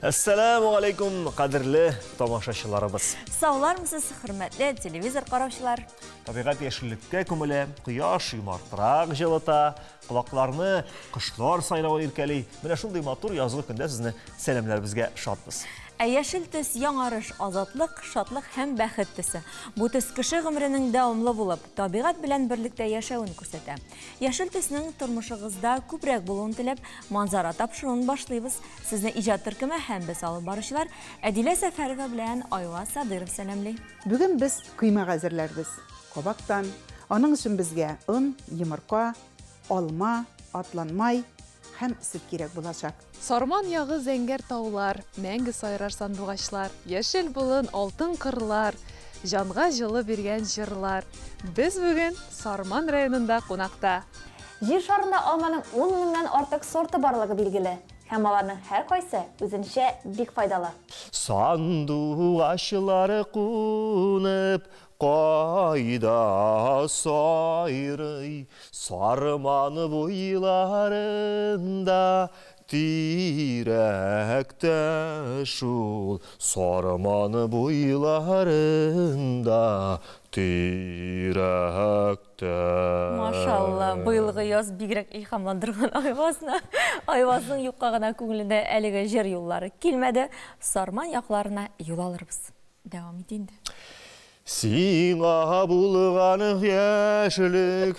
Assalamu alaikum, qadrli tomoshachilarimiz. Sağlarmısınız, hürmetli televizor qarovchilar. Tabiat yeşillikka ko'mili, quyosh yumortiroq jilita, quloqlarni qushlar sayravi erkali. Mana shunday motor yozgi kunda sizni salamlar bizga shodmiz. Yeşil tös yanarış, azatlık, şadlık hem bəxit tösü. Bu tös kişi ömrünün davamlı bulup, tabiat bilen birlikte yaşayın kürsədə. Yeşil tösünün turmuşuğuzda kübrək bulun tilep, manzara tapşırığını başlayız. Sizin icad türkümü hem biz alıb barışlar. Edile Səfərova bilen Ayva Sadırov selamli. Bugün biz kıyma hazırlarız. Kobaktan, onun için bizge un, yumurta, olma, atlanmay hem süt gerek bulacak. Sarman yağı zengər taular, мәңгі сайрар сандуғашлар, yeşil bulun altın qırlar, жанға жылы берген жырлар. Biz bugün Sarman rayonunda qonaqta. Жер шарында алманың 10 мыңнан артық сорты барлығы белгілі. Һәм аларның һәр кайсы үзенчә бик файдалы. Sandуғашлары қунып, Qayda sayrıy, sarmanı boylarında, Direkte şul, sarmanı boylarında, Direkte. Maşallah, bıyılğı yaz bigrek ilhamlandırған Ayvasının yuqqağına көңілінде әлігі жер yolları келмеді. Sarman yaqlarına yol alırız. Devam edin. Сиңа булғаны яшілік.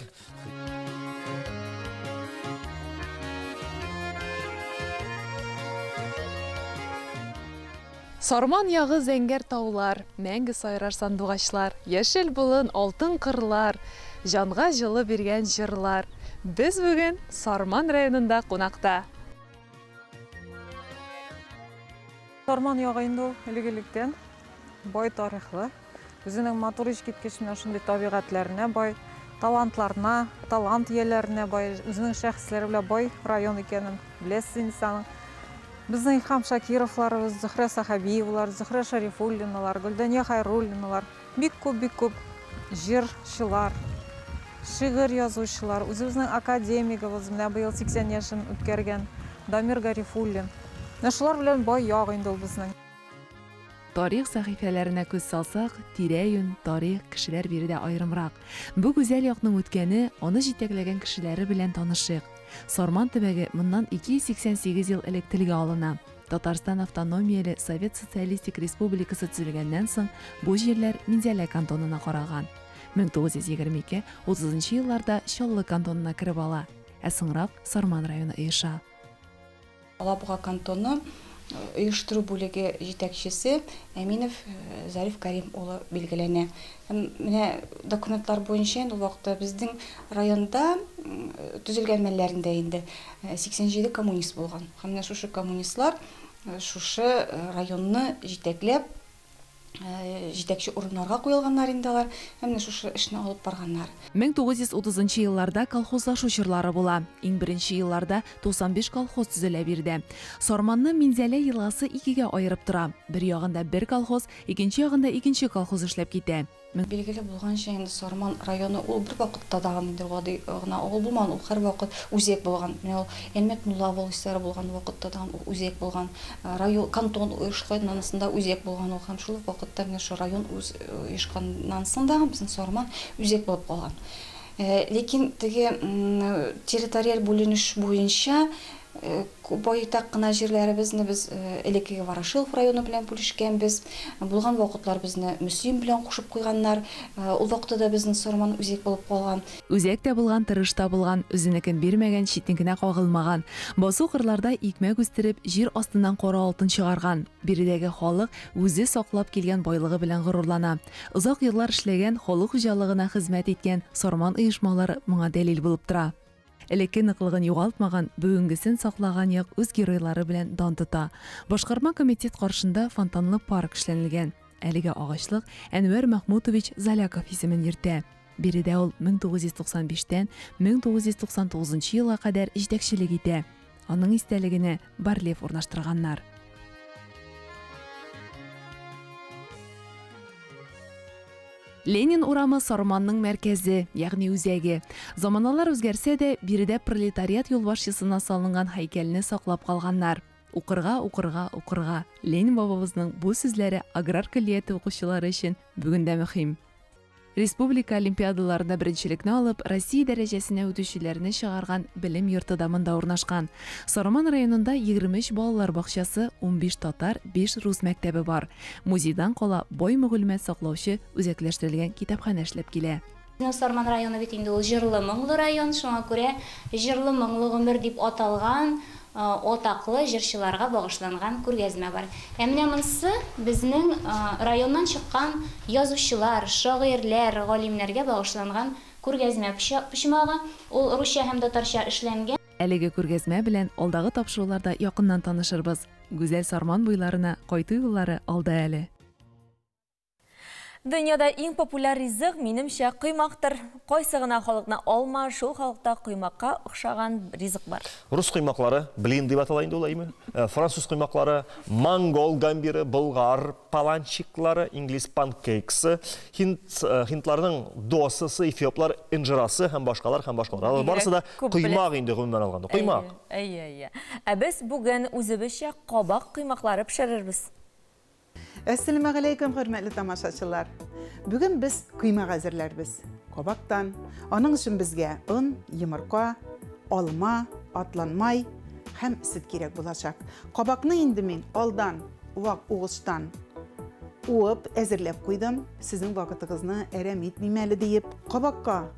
Sarman yağı zengər taular, мәңгі сайрар сандуғашлар, yeşil bulun altın qırlar, жанға жылы берген жырлар. Biz bugün Sarman rayonunda qonaqta. Sarman yağı indi ol ilgilikten boy tarixli. Өзінің мотор ешкеткешіне шындай табиғатларына бай, талантларына, талант иелеріне бай, өзінің шәхслері біле бай район екенін білесіз инсаның. Біздің Илхам Шакировларыбыз, Зухра Сахабиевлар, Зухра Шарифуллиналар, Гүлдәния Хайруллиналар, бик көп жырчылар, шигырь язучылар, өзіміздің академигіміз, менә быел 80 яшын үткәргән Дамир Гарифуллин. Шулар белән бай яғы инде ул безнең. Тарих сәхифәләренә күз салсак, тирә-юн тарих кешеләр биредә айрымрак. Бу гүзәл якның үткәне, аны җитәкләгән кешеләре белән танышыйк. Сарман төбәге моннан 288 ел элек телгә алына. Татарстан автономияле Совет Социалистик Республикасы төзелгәннән соң бу җирләр Минзәлә кантонына караган. 1922-30 елларда Чаллы кантонына кирип ала. Ә соңрак Сарман районы оеша. Алабуга кантоны Uyuşturu bölüge жетекчиси Әминов Зариф Карим улы белгиләнә. Менә документлар буенча ул вакытта безнең районда төзелгән мәлләрендә инде 87 коммунист булган. Һәм менә шушы коммунистлар шушы районны җитәкләп жетекче урыннарга куелганнар инде алар, һәм менә шушы эшне алып барганнар. 1930 елларда колхозлашу чорлары була. Иң беренче елларда 95 колхоз төзелә бирде. Сарманны Минзәлә елгасы икегә аерып тора. Бер ягында бер колхоз, икенче ягында икенче колхоз эшләп китә. Билгеле булганча инде Сарман районы ул бер вакытта да инде гына авыл булмаган, ул һәр вакыт үзәк булган. Менә ул Әлмәт Мулла волостьлары булган вакытта да ул үзәк булган. Район кантон оешканнарында үзәк булган ул һәм шул вакытта менә шу район үз оешканнан соң да безнең Сарман үзәк булып калган. Ләкин теге территориаль бүленеш буенча байтак кына җирләребезне без элеккеге Ворошилов районы белән бүлешкәнбез. Булган вакытлар безне Мөслим белән кушып куйганнар. Ул вакытта да безнең Сарман үзәк булып калган. Үзәктә булган, тырышта булган, үзенекен бирмәгән, читенкенә кагылмаган. Басу кырларда икмәк үстереп, җир астыннан кара алтын чыгарган. Биредәге халык үзе саклап килгән байлыгы белән горурлана. Узак еллар эшләгән, халык хуҗалыгына хезмәт иткән Сарман оешмалары моңа дәлил булып тора. Элекке ныклыгын югалтмаган, бүгенгесен саклаган як үз геройлары белән дан тота. Башкарма комитет каршында фонтанлы парк эшләнелгән. Әлеге агачлык Әнвәр Махмутович Заляков исемен йөртә. Биредә ул 1995-тән 1999 елга кадәр җитәкчелек итә. Аның истәлегенә барлев урнаштырганнар. Ленин урамы Сарманның мәркәзе, ягъни үзәге. Заманалар үзгәрсә дә, биредә пролетариат юлбашчысына салынган һәйкәлне саклап калганнар. Укырга. Ленин бабабызның бу сүзләре аграр көллияте укучылары өчен бүген дә мөһим. Республика олимпиадаларында беренчелекне алып, Россия дәрәҗәсенә үтүчеләрне чыгарган белем йорты да монда урнашкан. Сарман районында 23 балалар бакчасы, 15 татар, 5 рус мәктәбе бар. Музейдан кала бай мәгълүмат саклаучы үзәкләштерелгән китапханә эшләп килә. Сарман районы бит инде ул җырлы моңлы район, шуңа күрә җырлы моңлы гомер дип аталган атаклы җырчыларга багышланган күргәзмә бар. Менә монысы безнең районнан чыккан язучылар, шагыйрьләр, галимнәргә багышланган күргәзмә почмагы. Ул русча һәм татарча эшләнгән. Әлеге күргәзмә белән алдагы тапшыруларда якыннан танышырбыз. Гүзәл Сарман буйларына кайту юллары алда әле. Дөньяда иң популяр ризык минемчә кыймактыр. Кайсы гына халыкны алма, шул халыкта кыймакка охшаган ризык бар. Рус кыймаклары блин дип атала инде улаймы? Француз кыймаклары, монгол гамбиры, болгар паланчиклары, инглиз панкейксы, хинтларның досысы, эфиоплар инжирасы һәм башкалар. Барысы да кыймак инде гомумән алганда. Кыймак. Без бүген үзебезчә кабак кыймаклары пешерербез. Әссәламу алейкум, хөрмәтле тамашачылар. Бүген без кыймак әзерләрбез. Кабактан, аның өчен безгә ун, йомырка, алма, атланмай һәм сөт кирәк булачак. Кабакны инде мин алдан вак угыштан уып әзерләп куйдым. Сезнең вакытыгызны әрәм итмим әле диеп, кабакка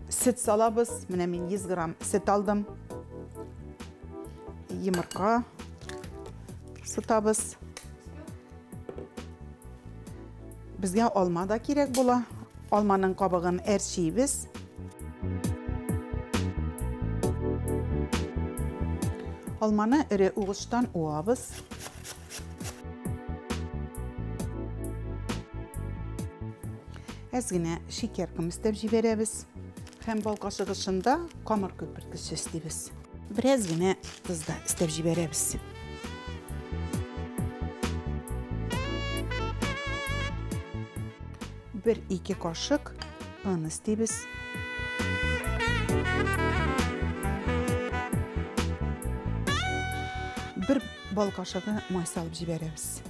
сөт салабыз. Менә мин 100 грамм сөт алдым. Йомырка сытабыз. Безгә алма да кирәк була. Алманың кабыгын әрчибез. Алманы ире угыштан уабыз. Әзгенә шикәр киместеп җибәрәбез. Һәм бал кашыгышында камыр көпірткіш өстибез. Бераз генә туз да өстәп җибәрәбез. Bir iki kaşık un istəyimiz. Bir bal kaşığı may salıb jibərəmiz.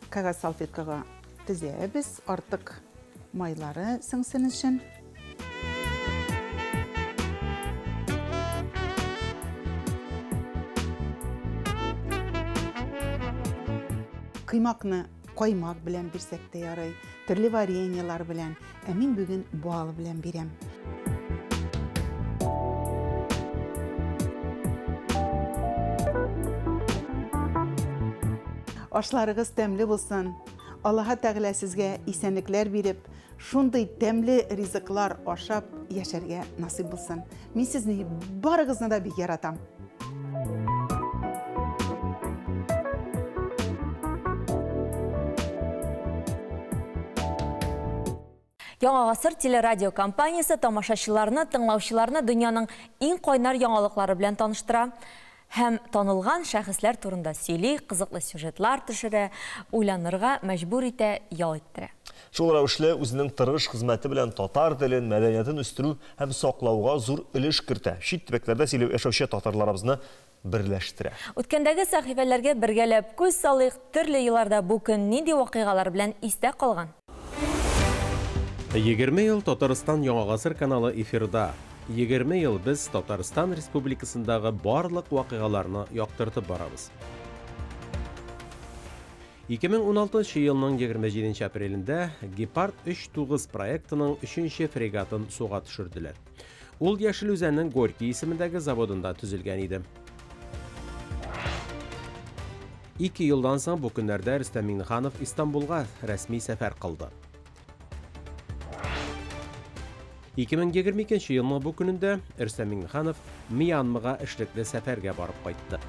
Kağız salfetkaga tizəbiz, artıq mayları sіңсін üçün. Kıymakны qaymaq bilən birsək də yaray, türlü variyeniyalar bilən, əmin bugün balı bilən birəm. Aşlarınız təmli bulsun. Allaha Teala sizge isenlikler verip, şunday təmli riziklar aşap yaşarga nasip bulsun. Min sizni barıgızını da bir yaratam. Яңа ғасыр телерадио компаниясы тамашачыларны, тыңлаучыларны дөньяның иң кайнар яңалыклары белән таныштыра. Һәм танылган шәхесләр турында сөйли, кызыклы сюжетлар төшерә, уйланырга мәҗбүр итә, ял иттерә. Шул рәвешле үзенең тырыш хезмәте белән татар телен, мәдәниятен үстерү һәм саклауга зур өлеш кертә. Чит төбәкләрдә сөйләп яшәүче татарларыбызны берләштерә. Үткәндәге сәхифәләргә бергәләп күз салыйк, төрле елларда бу көн нинди вакыйгалар белән истә калган. 20 ел Татарстан Яңа ғасыр каналы эфирда. 20 ел біз Татарстан Республикасындағы барлық вақиғаларны яқтыртып барабыз. 2016 елның 27 апрелінде Гепард 3-9 проектының 3-ші фрегатын суға түшірділер. Ул Яшел Үзәннең Горький исемендәге заводында түзелгән иде. 2 елдан соң бу көннәрдә Рөстәм Миңнеханов Истанбулга рәсми сәфәр кылды. 2022 елның бу көнендә Рөстәм Миңнеханов Мьянмага эшлекле сәфәргә барып кайтты.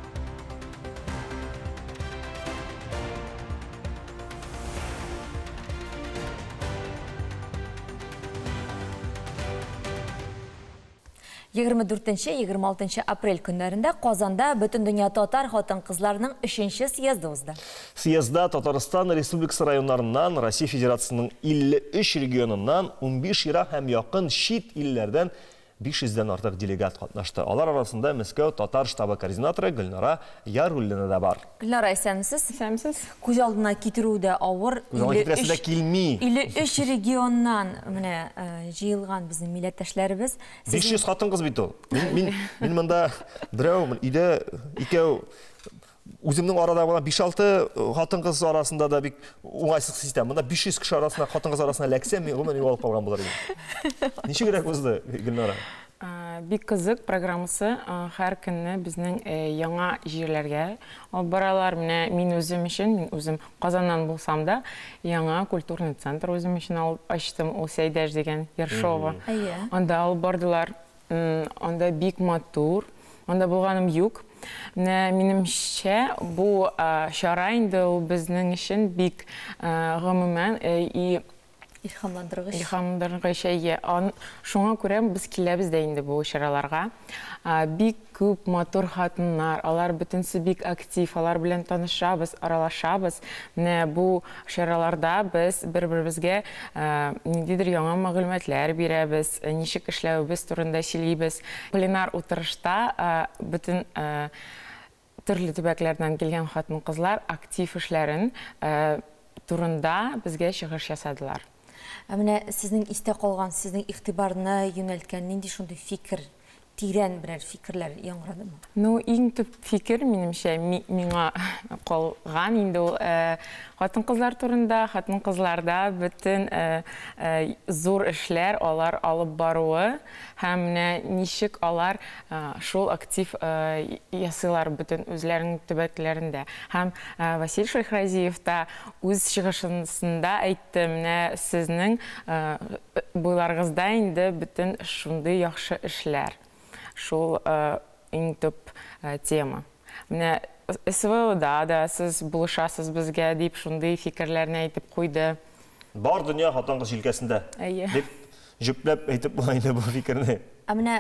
24-26 апрель көннәрендә Казанда Бөтен дөнья татар хатын-кызларының 3-нче съезды узды. Съездда Татарстан Республикасы районнарыннан, Россия Федерациясының 53 регионыннан, 15 ира һәм якын чит илләрдән 500-дән артык делегат катнашты. Алар арасында Мәскәү татар штабы координаторы Гөлнара Яруллина да бар. Гөлнара, исәнмесез? Күз алдына китерү дә авыр. Күз алдына китерәсе дә килми. 53 регионнан менә җыелган безнең милләттәшләребез. 500 хатын-кыз бит ул. Мин монда берәү, өйдә икәү үземнең арада була 5-6 хатын-кыз арасында да бик уңайсыз система. Монда 500 кеше арасында, хатын-кыз арасында ләксәм, мин гомумән югалып калган булар идем. Ничегрәк узды, Гөлнара? Бик кызык программасы. Һәр көнне безнең яңа җирләргә алып баралар. Менә мин үзем өчен, мин үзем Казаннан булсам да, яңа культурный центр үзем өчен алып ачтым. Ул Сәйдәш дигән Ершова. Анда алып бардылар. Анда бик матур. Анда булганым юк. Минемчә, бу чара инде ул безнең өчен бик гомумән илһамландыргыч. Шуңа күрә без киләбез дә инде бу чараларга. Бик күп матур хатыннар, алар бөтенсе бик актив, алар белән танышабыз, аралашабыз. Менә бу чараларда без бер-беребезгә ниндидер яңа мәгълүматлар бирәбез, ничек эшләүбез турында сөйлибез. Пленар утырышта бөтен төрле төбәкләрдән килгән хатын-кызлар актив эшләрен турында безгә чыгыш ясадылар. Менә сезнең истә калган, сезнең игътибарны юнәлткән нинди шундый фикер, тирән берәр фикерләр яңгырадымы? Иң төп фикер минемчә миңа калган инде ул хатын-кызлар турында, хатын-кызларда бөтен зур эшләр алар алып баруы һәм ничек алар шул актив ясыйлар бөтен үзләренең төбәкләрендә. Һәм Василий Шайхразиев та үз чыгышында әйтте, менә сезнең буйларыгызда инде бөтен шундый яхшы эшләр. Шул иң төп тема. Менә СВОда да сез булышасыз безгә дип шундый фикерләрне әйтеп куйды. Бар дөнья хатын-кыз җилкәсендә. Дип җөпләп әйтеп булган бу фикерне. Менә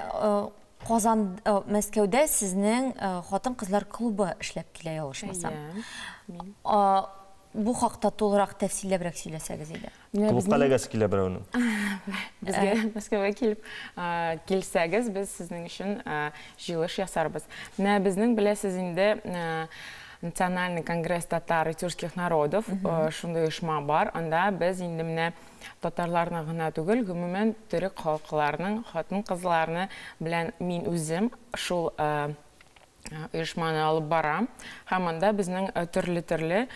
Казан, Мәскәүдә сезнең хатын-кызлар клубы эшләп килә, ялгышмасам. Бу хакта тулырак тәфсилләбрәк сөйләсәгез иде. Клубка ләгәс килә берәүнең. Безгә Мәскәүгә килеп килсәгез, без сезнең өчен җыелыш ясарбыз. Менә безнең беләсез инде Национальный конгресс татар и тюркских народов шундый оешма бар. Анда без инде менә татарларны гына түгел, гомумән төрек халыкларының хатын-кызларны белән мин үзем шул оешманы алып барам. Һәм анда безнең төрле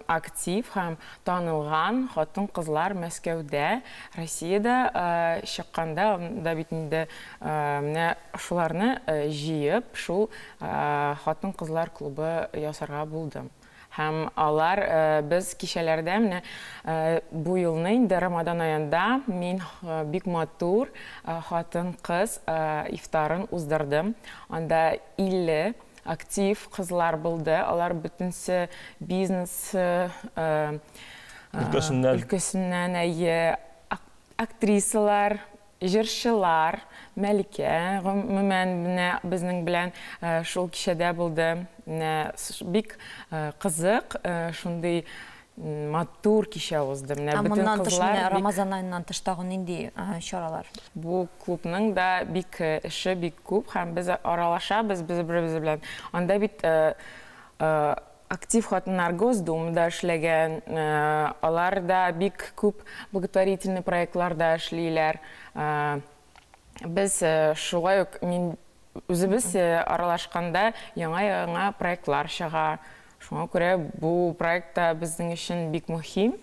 актив һәм танылган хатын-кызлар Мәскәүдә, Россиядә чыкканда да бит инде менә шуларны җыеп, шул хатын-кызлар клубы ясарга булдым. Һәм алар без кичәләрдә менә бу елны инде Рамадан аенда мин бик матур хатын-кыз ифтарын уздырдым. Анда 50 актив кызлар булды. Алар бөтенсе бизнес өлкәсеннән актрисалар, җырчылар, Мәликә, гомумән безнең белән шул кичәдә булды. Бик кызык, шундый матур кичә узды. Бөтен кызлар Рамазан аеннан тыштагы нинди чаралар? Бу клубның да бик эше бик күп һәм без аралашабыз бер-беребез белән. Анда бит актив хатыннар Госдумада эшләгән, алар да бик күп благотворительный проектларда эшлиләр. Без шулай ук мин үзебез аралашканда яңа проектлар чыга. Шуңа күрә бу проектта безнең өчен бик мөһим.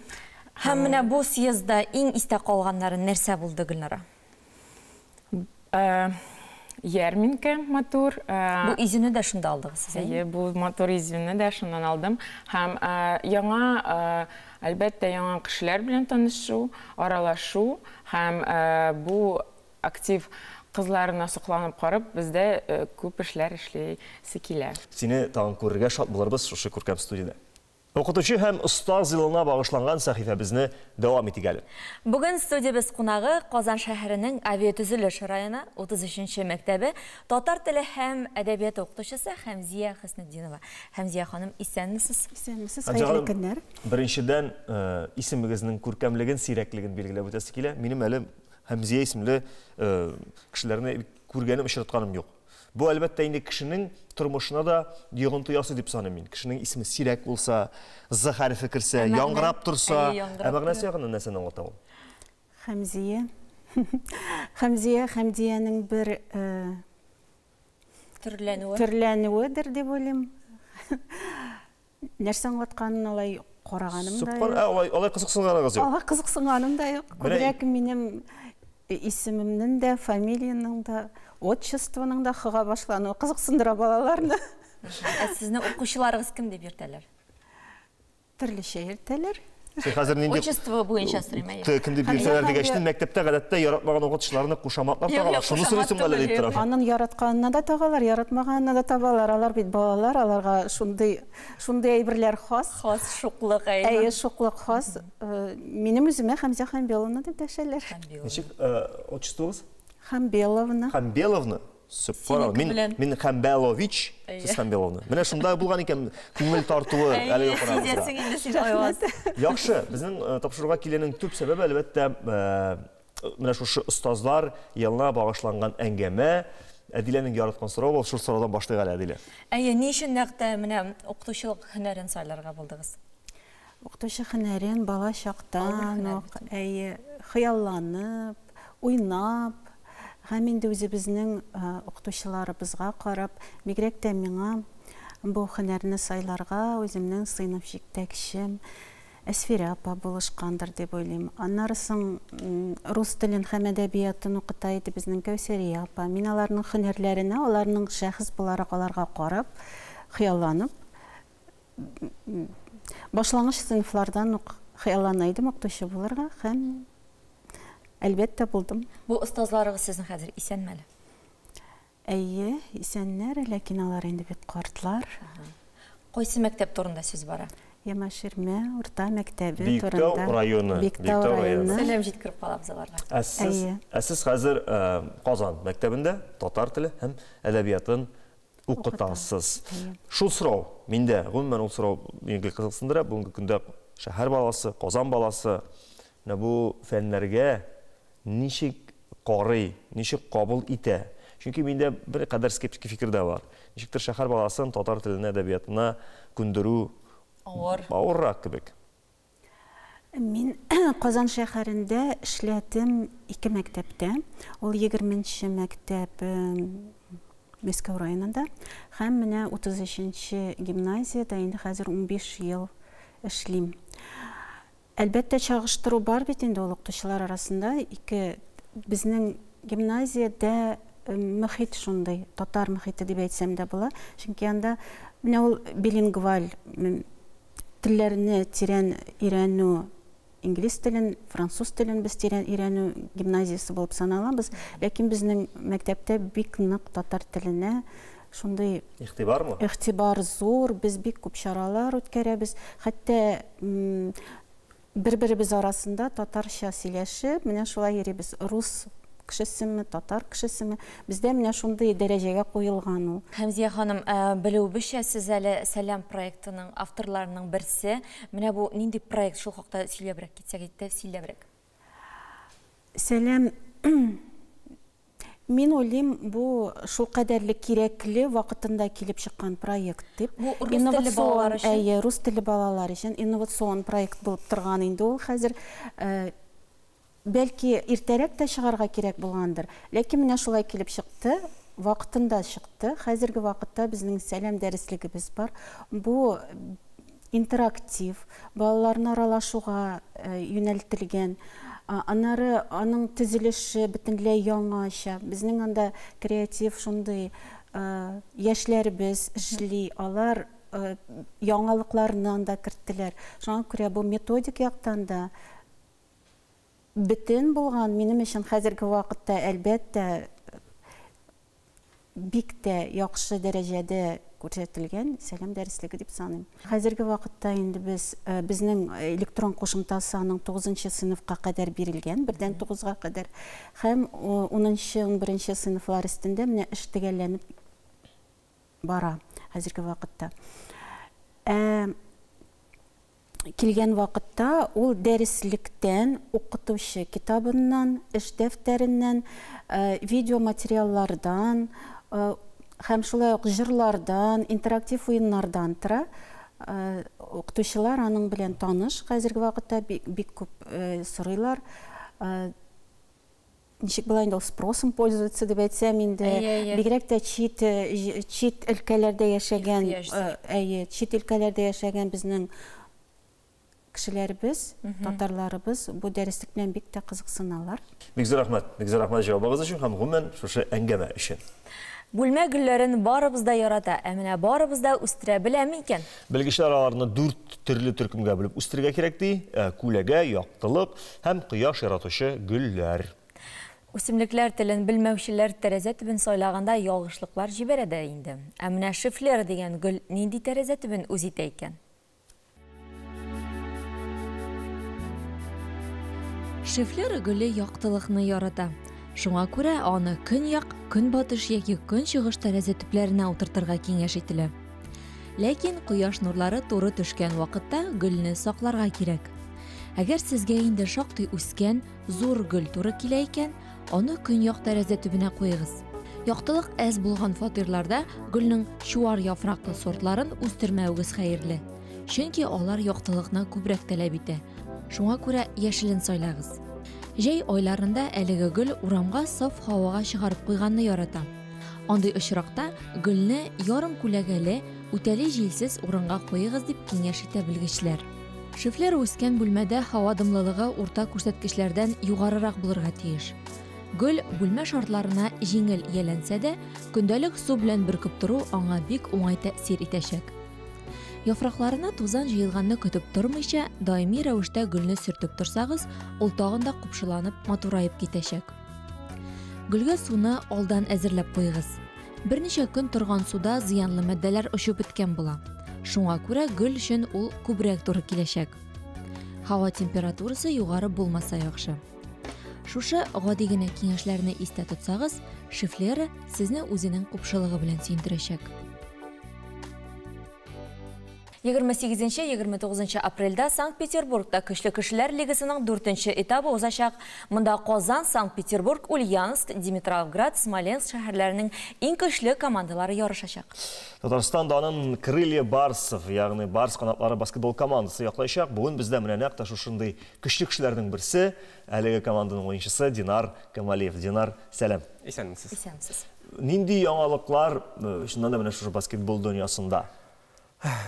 Һәм менә бу съездда иң истә калганнары нәрсә булды, Гөлнара? Ярминка матур. Бу изүне дә шунда алдыгыз сез? Бу матур изүне дә шуннан алдым. Һәм яңа әлбәттә яңа кешеләр белән танышу, аралашу һәм бу актив кызларына сокланып карап, бездә күп эшләр эшләсе килә. Сине тагын күрергә шат булырбыз шушы күркәм студияда. Оқытушы һәм ұстаз йылына бағышланған сәхифәбізні дәвам етігәлі. Бүгін студиябыз қонағы Қазан шәһәрінің авиатүзіліш районы 33-ші мәктәбі татар тілі һәм әдәбият оқытушысы Хәмзия Хыснетдинова. Хәмзия ханым, исәнмісіз? Исәнмісіз, хәйрлі көннәр. Біріншіден исемігіздің күркәмлеген, сирәклеген белгілеп өтәсе келе. Менің әлі Хәмзия исемлі кішілеріне күргенім ұшыратқаным жоқ. Бұл әлбәттә инде кешенең тормышына да йогынты ясый дип саныйм мин. Кешенең исеме сирәк булса, з хәрефе керсә, яңгырап турса, мәгънәсе ягыннан нәрсәне аңлата ул? Хәмзия. Хәмзия Хәмдиянең бер төрләнүедер дип уйлыйм. Нәрсә аңлатканын алай караганым да юк. Алай кызыксынганыгыз юк. Алай кызыксынганым да юк. Күбрәк минем исемемнең дә, фамилиянең дә, отчествоның да хыга башлануы кызыксындыра балаларны. Сезне укучыларыгыз кем дип йөртәләр? Төрлечә йөртәләр. Отчество буенча сөрмәй. Кем дип йөрсәләр дигәчтен мәктәптә гадәттә яратмаган укытучыларны кушаматлар тагалар. Шуны сөйлисем әле дип тора. Аның яратканына да тагалар, яратмаганына да табалар. Алар бит балалар, аларга шундый әйберләр хас. Хас шуклык әйбер. Әйе, шуклык хас. Минем үземә Хәмзия Хәмбеловна дип дәшәләр. Ничек отчествогыз? Хәмбеловна. Хәмбеловна. Мин Хәмбелович, сез Хәмбеловна. Менә шунда булган икән күңел тартуы әле юк. Яхшы, безнең тапшыруга килүнең төп сәбәбе әлбәттә менә шушы остазлар елына багышланган әңгәмә, Әдиләнең яраткан сорау, шул сораудан башлыйк әле Әдилә. Әйе, ни өчен нәкъ менә укытучылык һөнәрен сайларга булдыгыз? Укытучы һөнәрен бала чактан ук, әйе, хыялланып, уйнап, һәм инде үзебезнең укытучыларыбызга карап, бигрәк тә миңа бу һөнәрне сайларга үземнең сыйныф җитәкчем Әсфирә апа булышкандыр дип уйлыйм. Аннары соң рус телен һәм әдәбиятын укыта иде безнең Кәүсәрия апа. Мин аларның һөнәрләренә, аларның шәхес буларак аларга карап, хыялланып, башлангыч сыйныфлардан ук хыяллана идем укытучы булырга һәм әлбәттә булдым. Бу остазларыгыз сезнең хәзер исәнме әле? Әйе, исәннәр, ләкин алар инде бит картлар. Кайсы мәктәп турында сүз бара? Ямаширмә урта мәктәбе Биектау турында. районы. Биектау районы. Сәлам җиткереп калабыз аларга. Сез хәзер Казан мәктәбендә татар теле һәм әдәбиятын укытасыз. Шул сорау миндә, гомумән ул сорау мине кызыксындыра. Бүгенге көндә шәһәр баласы, Казан баласы менә бу фәннәргә ничек карый, ничек кабул итә? Чөнки миндә бер кадәр скептик фикер дә бар. Ничектер шәһәр баласын татар теленә, әдәбиятына күндерү авыррак кебек. Мин Казан шәһәрендә эшләдем 2 мәктәптә. Ул 20-нче мәктәп Мәскәү районында һәм менә 33-нче гимназиядә инде хәзер 15 ел эшлим. Әлбәттә чагыштыру бар бит инде ул укытучылар арасында. Безнең гимназиядә мөхит шундый, татар мөхите дип әйтсәм дә була. Чөнки анда менә ул билингваль телләрне тирән өйрәнү, инглиз телен, француз телен без тирән өйрәнү гимназиясе булып саналабыз. Ләкин безнең мәктәптә бик нык татар теленә шундый игътибармы? Игътибар зур, без бик күп чаралар үткәрәбез. Хәтта бер-беребез арасында татарча сөйләшеп, менә шулай йөрибез. Рус кешесеме, татар кешесеме, бездә менә шундый дәрәҗәгә куелган ул. Хәмзия ханым, белүебезчә, сез әле Сәлам проектының авторларының берсе. Менә бу нинди проект, шул хакта сөйләбрәк китсәк итә, сөйләбрәк. Сәлам, мин уйлыйм, бу шул кадәрле кирәкле вакытында килеп чыккан проект дип. Бу рус теле балалар өчен. Әйе, рус теле балалар өчен инновацион проект булып торган инде ул хәзер. Бәлки иртәрәк тә чыгарга кирәк булгандыр. Ләкин менә шулай килеп чыкты, вакытында чыкты. Хәзерге вакытта безнең Сәлам дәреслегебез бар. Бу интерактив, балаларны аралашуга юнәлтелгән. Аннары аның төзелеше бөтенләй яңача. Безнең анда креатив шундый яшьләребез эшли, алар яңалыкларны анда керттеләр. Шуңа күрә бу методик яктан да бөтен булган. Минем өчен хәзерге вакытта әлбәттә бик тә яхшы дәрәҗәдә көрсетілген сәлем дәреслігі деп санаймын. Қазіргі вақытта енді біздің электрон қосымшасы 9-шы сыныфқа қадар берілген, 1-9-ға қадар. Һәм 10-11-ші сыныфлар үстінде міне іш тігәлленіп бара қазіргі вақытта. Келген вақытта ол дәрісліктен, оқытушы китабынан, іш дәфтәрінен, видеоматериаллардан, һәм шулай ук жырлардан, интерактив ойыннардан тора оқытушылар аның белән таныш. Хәзерге вакытта бик күп сорыйлар. Ничек булай инде спросом пользуется дип әйтсәм инде, бигрәк тә чит өлкәләрдә яшәгән безнең кешеләребез, татарларыбыз бу дәреслек белән бик тә кызыксыналар. Бик зур рәхмәт. Бик зур рәхмәт җавабыгыз өчен һәм гомумән шушы әңгәмә өчен. Бүлмә гөлләрен барыбыз да ярата, ә менә барыбыз да үстерә беләме икән? Белгечләр аларны 4 төрле төркемгә бүлеп үстерергә кирәк ди: күләгә, яктылык һәм кояш яратучы гөлләр. Үсемлекләр телен белмәүчеләр тәрәзә төбен сайлаганда ялгышлыклар җибәрә дә инде. Ә менә шифлер дигән гөл нинди тәрәзә төбен үз итә икән? Шифлер гөле яктылыкны ярата. Шуңа күрә аны көньяк, көнбатыш яки көнчыгыш тәрәзә төпләренә утыртырга киңәш ителә. Ләкин кояш нурлары туры төшкән вакытта гөлне сакларга кирәк. Әгәр сезгә инде шактый үскән зур гөл туры килә икән, аны көньяк тәрәзә төбенә куегыз. Яктылык әз булган фатирларда гөлнең чуар яфраклы сортларын үстермәүгез хәерле. Чөнки алар яктылыкны күбрәк таләп итә. Шуңа күрә яшелен сайлагыз. Җәй айларында әлеге гөл урамга саф һавага чыгарып куйганны ярата. Андый очракта гөлне ярым күләгәле, үтәле җилсез урынга куегыз дип киңәш итә белгечләр. Шифлер үскән бүлмәдә һава дымлылыгы урта күрсәткечләрдән югарырак булырга тиеш. Гөл бүлмә шартларына җиңел ияләнсә дә, көндәлек су белән бөркеп тору аңа бик уңай тәэсир итәчәк. Яфракларына тузан җыелганны көтеп тормыйча, даими рәвештә гөлне сөртеп торсагыз, ул тагын да купшыланып, матурайып китәчәк. Гөлгә суны алдан әзерләп куегыз. Берничә көн торган суда зыянлы матдәләр очып беткән була. Шуңа күрә гөл өчен ул күбрәк туры киләчәк. Һава температурасы югары булмаса яхшы. Шушы гади генә киңәшләрне истә тотсагыз, шифлер сезне үзенең купшылыгы белән сөендерәчәк. 28-29 апрельдә Санкт-Петербургта Көчле кешеләр лигасының 4-нче этабы узачак. Монда Казан, Санкт-Петербург, Ульяновск, Димитровград, Смоленск шәһәрләренең иң көчле командалары ярышачак. Татарстан данын Крылья Барсов, ягъни Барс канатлары баскетбол командасы яклаячак. Бүген бездә менә нәкъ шушындый көчле кешеләрнең берсе, әлеге команданың уенчысы Динар Камалиев. Динар, сәлам. Исәнмесез. Исәнмесез. Нинди яңалыклар шуннан да менә шушы баскетбол дөньясында?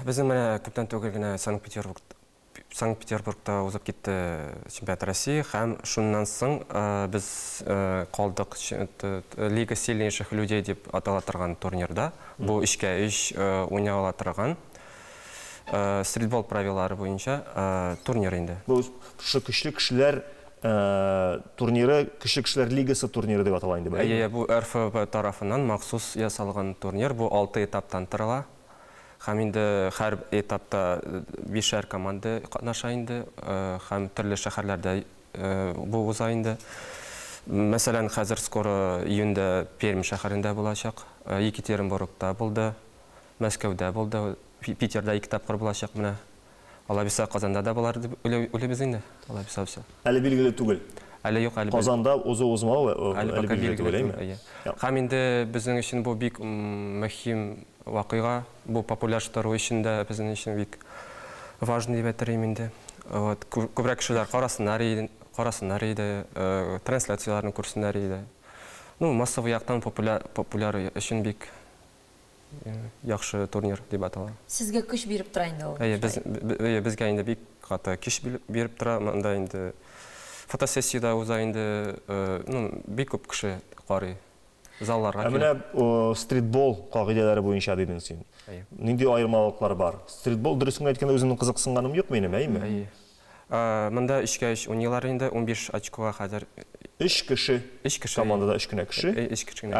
Безнең менә күптән түгел генә Санкт-Петербургта узып китте чемпионат России һәм шуннан соң без калдык Лига сильнейших людей дип атала торган турнирда. Бу 3-3 уйный ала торган стритбол правилары буенча турнир инде. Бу шушы көчле кешеләр турниры, көчле кешеләр лигасы турниры дип атала инде. Бу РФБ тарафыннан махсус ясалган турнир. Бу 6 этаптан торыла. Һәм инде һәр этапта 5 команда катнаша инде, һәм төрле шәһәрләрдә бу уза инде. Мәсәлән, хәзер скоро июньдә Пермь шәһәрендә булачак, Екатеринбургта булды, Мәскәүдә булды, Питерда 2 тапкыр булачак менә. Алабиса Казанда да булар дип уйлыйбыз инде. Алабиса все. Әле билгеле түгел. Әле юк, әле Казанда узу-узмау әле билгеле түгел. Һәм инде безнең өчен бу бик мөһим вакыйга, бу популярлаштыру өчен дә безнең өчен бик важный дип әйтәм инде. Вот күбрәк кешеләр карасыннар иде, трансляцияларны күрсеннәр иде. Ну, массовый яктан популяр өчен бик яхшы турнир дип атала. Сезгә көч биреп тора инде ул. Безгә инде бик каты көч биреп тора, монда инде фотосессияда уза инде, бик күп кеше карый. Залларга. Менә стритбол кагыйдәләре буенча дидең син. Нинди аермалыклар бар? Стритбол дөресен әйткәндә үземнең кызыксынганым юк минем, әйме? Монда 3-3 уйныйлар инде, 15 очкога хәзер. 3 кеше. Командада 3 кеше. 3 кеше.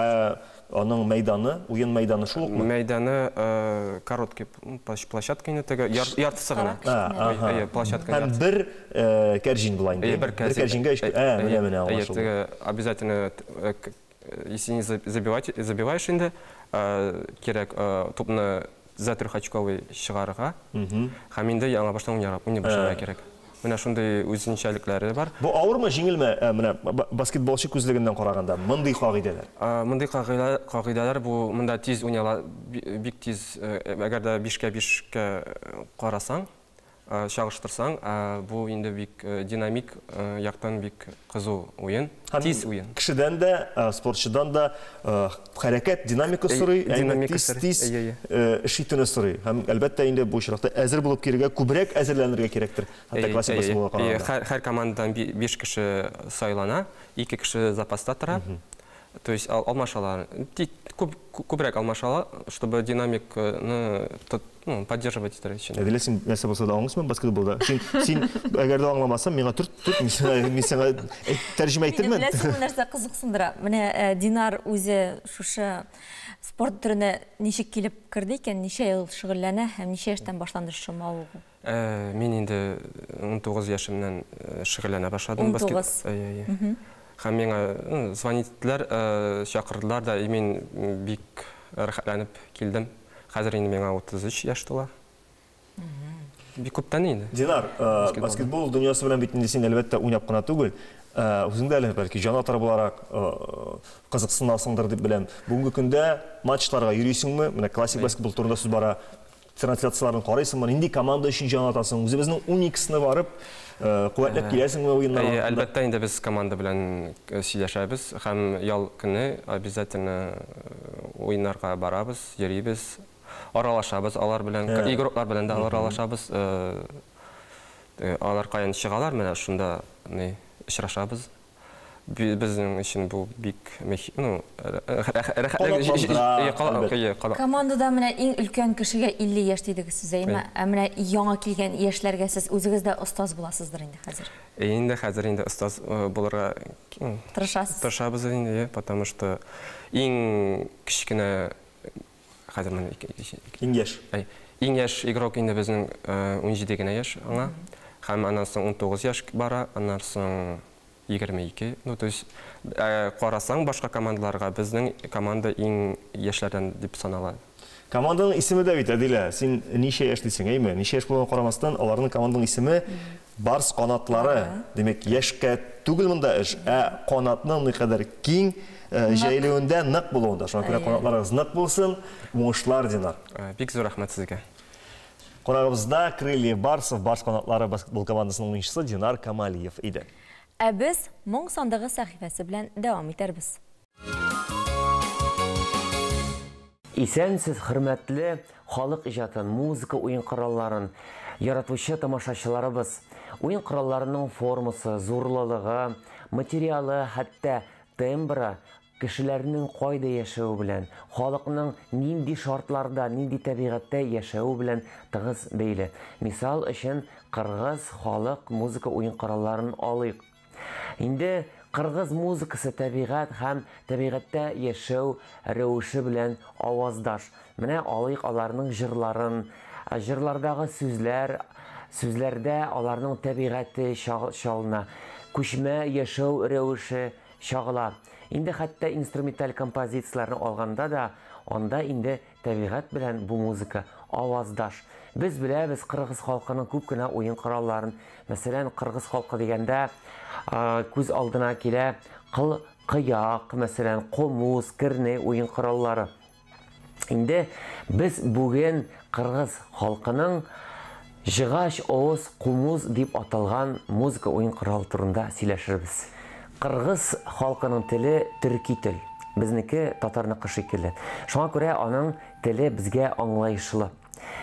Аның мәйданы, уен мәйданы шул ук. Мәйданы короткий площадка инде, теге яртысы гына. Площадка. Һәм бер кәрҗин була инде. Бер кәрҗингә менә аңлашылды. Теге обязательно если не забиваешь инде, кирәк топны за трехочковый чыгарга. Һәм инде яңа баштан уйный башларга кирәк. Менә шундый үзенчәлекләре бар. Бу авырмы, җиңелме, менә баскетболчы күзлегеннән караганда, мондый кагыйдәләр? Мондый кагыйдәләр бу монда тиз уйнала, бик тиз, әгәр дә 5-5 карасаң, чагыштырсаң, бу инде бик динамик, яктан бик кызу уен, тиз уен. Кешедән дә, спортчыдан да хәрәкәт, динамика сорый, тиз эш итүне сорый. Һәм әлбәттә инде бу очракта әзер булып кирегә, күбрәк әзерләнергә кирәктер. Хәтта классик баскетболга караганда. Һәр командадан 5 кеше сайлана, 2 кеше запаста тора. То есть алмашалар, күбрәк алмашала, чтобы динамикны поддерживать итәргә өчен. Әдилә, син нәрсә булса да аңлыйсыңмы баскетболда? Син әгәр дә аңламасаң, миңа төрт, мин сиңа тәрҗемә иттермен. Беләсең, нәрсә кызыксындыра. Менә Динар үзе шушы спорт төренә ничек килеп керде икән, ничә ел шөгыльләнә һәм ничә яшьтән башланды шомау? Мин инде 19 яшымнан шөгыльләнә башладым баскетбол. Һәм миңа звонитлар, чакырдылар да, мин бик рәхәтләнеп килдем. Хәзер инде миңа 33 яшь тула. Бик күптән инде. Динар, баскетбол дөньясы белән бит инде син әлбәттә уйнап кына түгел. Үзең дә әле бәлки җан атары буларак кызыксынасыңдыр дип беләм. Бүгенге көндә матчларга йөрисеңме? Менә классик баскетбол турында сүз бара. Трансляцияларын карыйсыңмы? Нинди команда өчен җан атасың? Үзебезнең 12-сына барып куәтләп киләсеңме уеннарга? Әлбәттә инде без команда белән сөйләшәбез һәм ял көне обязательно уеннарга барабыз, йөрибез, аралашабыз, алар белән, игроклар белән дә аралашабыз. Алар каян чыгалар, менә шунда очрашабыз. Безнең өчен бу бик командада менә иң өлкән кешегә 50 яшь дидегез сез әйме, менә яңа килгән яшьләргә сез үзегез дә остаз буласыздыр инде хәзер. Инде хәзер инде остаз булырга тырышабыз инде, потому что иң кичкенә хәзер менә иң яшь игрок инде безнең 17 генә яшь аңа, һәм аннан соң 19 яшь бара, аннан соң 22. Ну, то есть, карасаң башка командаларга безнең команда иң яшьләрдән дип санала. Команданың исеме дә бит, Әдилә, син ничә яшь дисең, әйме? Ничә яшь булган карамастан, аларның команданың исеме Барс канатлары. Демәк, яшькә түгел монда эш, канатның никадәр киң җәйләвендә нык булуында. Шуңа күрә канатларыгыз нык булсын, уңышлар, Динар. Бик зур рәхмәт сезгә. Конагыбызда Крылья Барсов Барс канатлары баскетбол командасының уенчысы Динар Камалиев иде. Біз моң сандығы сәхифәсе белән дәвам итәрбез. Исәнсез, хөрмәтле халык иҗатын, музыка уен коралларын яратучы тамашачыларыбыз. Уен коралларының формасы, зурлыгы, материалы, хәтта тембры кешеләрнең кайда яшәү белән, халыкның нинди шартларда, нинди табигатьтә яшәү белән тыгыз бәйле. Мисал өчен, кыргыз халык музыка уен коралларын алыйк. Инде кыргыз музыкасы табигать һәм табигатьтә яшәү рәвеше белән аваздаш. Менә алыйк аларның җырларын, җырлардагы сүзләрдә аларның табигате чалына, күчмә яшәү рәвеше чагыла. Инде хәтта инструменталь композицияләрне алганда да, анда инде табигать белән бу музыка аваздаш. Без беләбез кыргыз халкының күп кенә уен коралларын. Мәсәлән, кыргыз халкы дигәндә күз алдына килә кыяк, мәсәлән, комуз, керне уен кораллары. Инде без бүген кыргыз халкының жыгач, авыз, комуз дип аталган музыка уен коралы турында сөйләшербез. Кыргыз халкының теле төрки тел. Безнеке татарныкы шикелле. Шуңа күрә аның теле безгә аңлаешлы.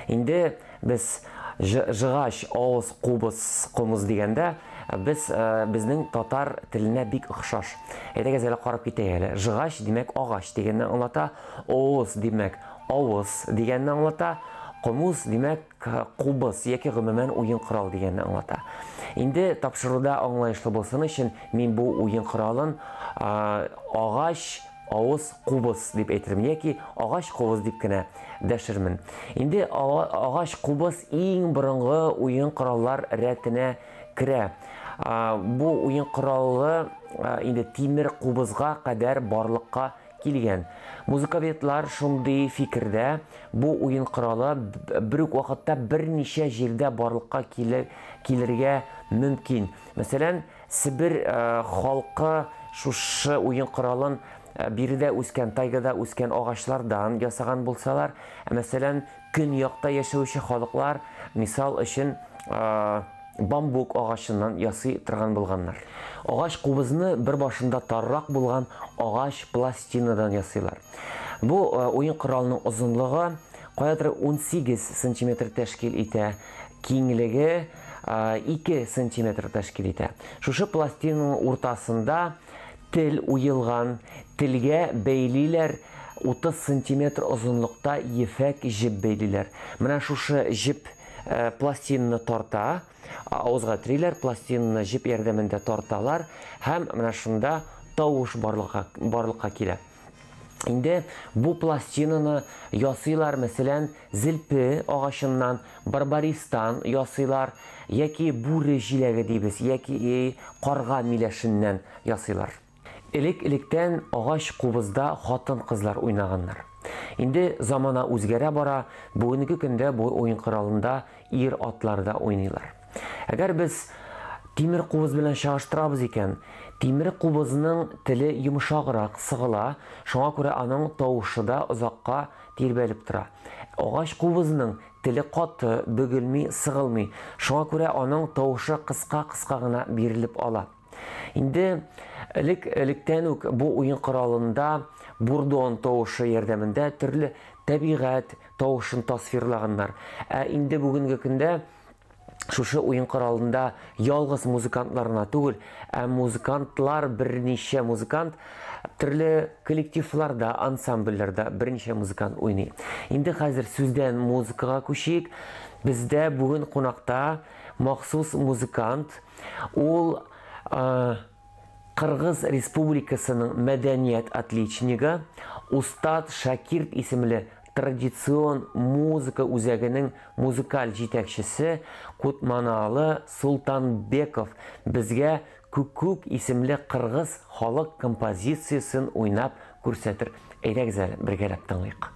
Инде без жыгач, авыз, комуз дигәндә безнең татар теленә бик охшаш. Әйдәгез әле карап китәйек. Жыгач димәк агач дигәнне аңлата, авыз димәк авыз дигәнне аңлата, комуз димәк кубыз яки гомумән уен корал дигәнне аңлата. Инде тапшыруда аңлаешлы булсын өчен мин бу уен коралын агач, авыз кубыз дип әйтермен, яки агач кубыз дип кенә дәшермен. Инде агач кубыз иң борынгы уен кораллар рәтенә керә. Бу уен коралы инде тимер кубызга кадәр барлыкка килгән. Музыкаветлар шундый фикердә, бу уен коралы бер үк вакытта берничә җирдә барлыкка килергә мөмкин. Мәсәлән, Сибир халкы шушы уен коралын биредә үскән, тайгада үскән агачлардан ясаган булсалар, мәсәлән, көньякта яшәүче халыклар, мисал өчен, бамбук агачыннан ясый торган булганнар. Агач кубызны бер башында таррак булган агач пластинадан ясыйлар. Бу уен коралының озынлыгы каядыр 18 см тәшкил итә, киңлеге 2 см тәшкил итә. Шушы пластинаның уртасында тел уелган, телгә бәйлиләр 30 см озынлыкта ефәк җеп бәйлиләр. Менә шушы җеп пластинаны тарта, авызга триләр, пластинаны җеп ярдәмендә тарталар һәм менә шунда тавыш барлыкка килә. Инде бу пластинаны ясыйлар, мәсәлән, зелпе агачыннан, барбаристан ясыйлар, яки бүре җиләге дибез, яки карга миләшеннән ясыйлар. Элек-электән агач кубызда хатын-кызлар уйнаганнар. Инде замана үзгәрә бара, бүгенге көндә бу уен коралында ир-атлар да уйныйлар. Әгәр без тимер кубыз белән чагыштырабыз икән, тимер кубызның теле йомшаграк, сыгыла, шуңа күрә аның тавышы да озакка тирбәлеп тора. Агач кубызның теле каты, бөгелми, сыгылмый, шуңа күрә аның тавышы кыска-кыска гына бирелеп ала. Инде электән үк бу уен коралында бурдон тавышы ярдәмендә төрле табигать тавышын тасвирлаганнар. Инде бүгенге көндә шушы уен коралында ялгыз музыкантларына түгел, музыкантлар берничә музыкант төрле коллективларда, ансамбльләрдә берничә музыкант уйный. Инде хәзер сүздән музыкага күчик. Бездә бүген кунакта махсус музыкант, ул Кыргыз Республикасының мәдәният отличнигы, Устат Шакирт исемле традицион музыка үзәгенең музыкаль җитәкчесе Кутманалы Султанбеков безгә Күк исемле кыргыз халык композициясын уйнап күрсәтер. Әйдәгез әле бергәләп тыңлыйк.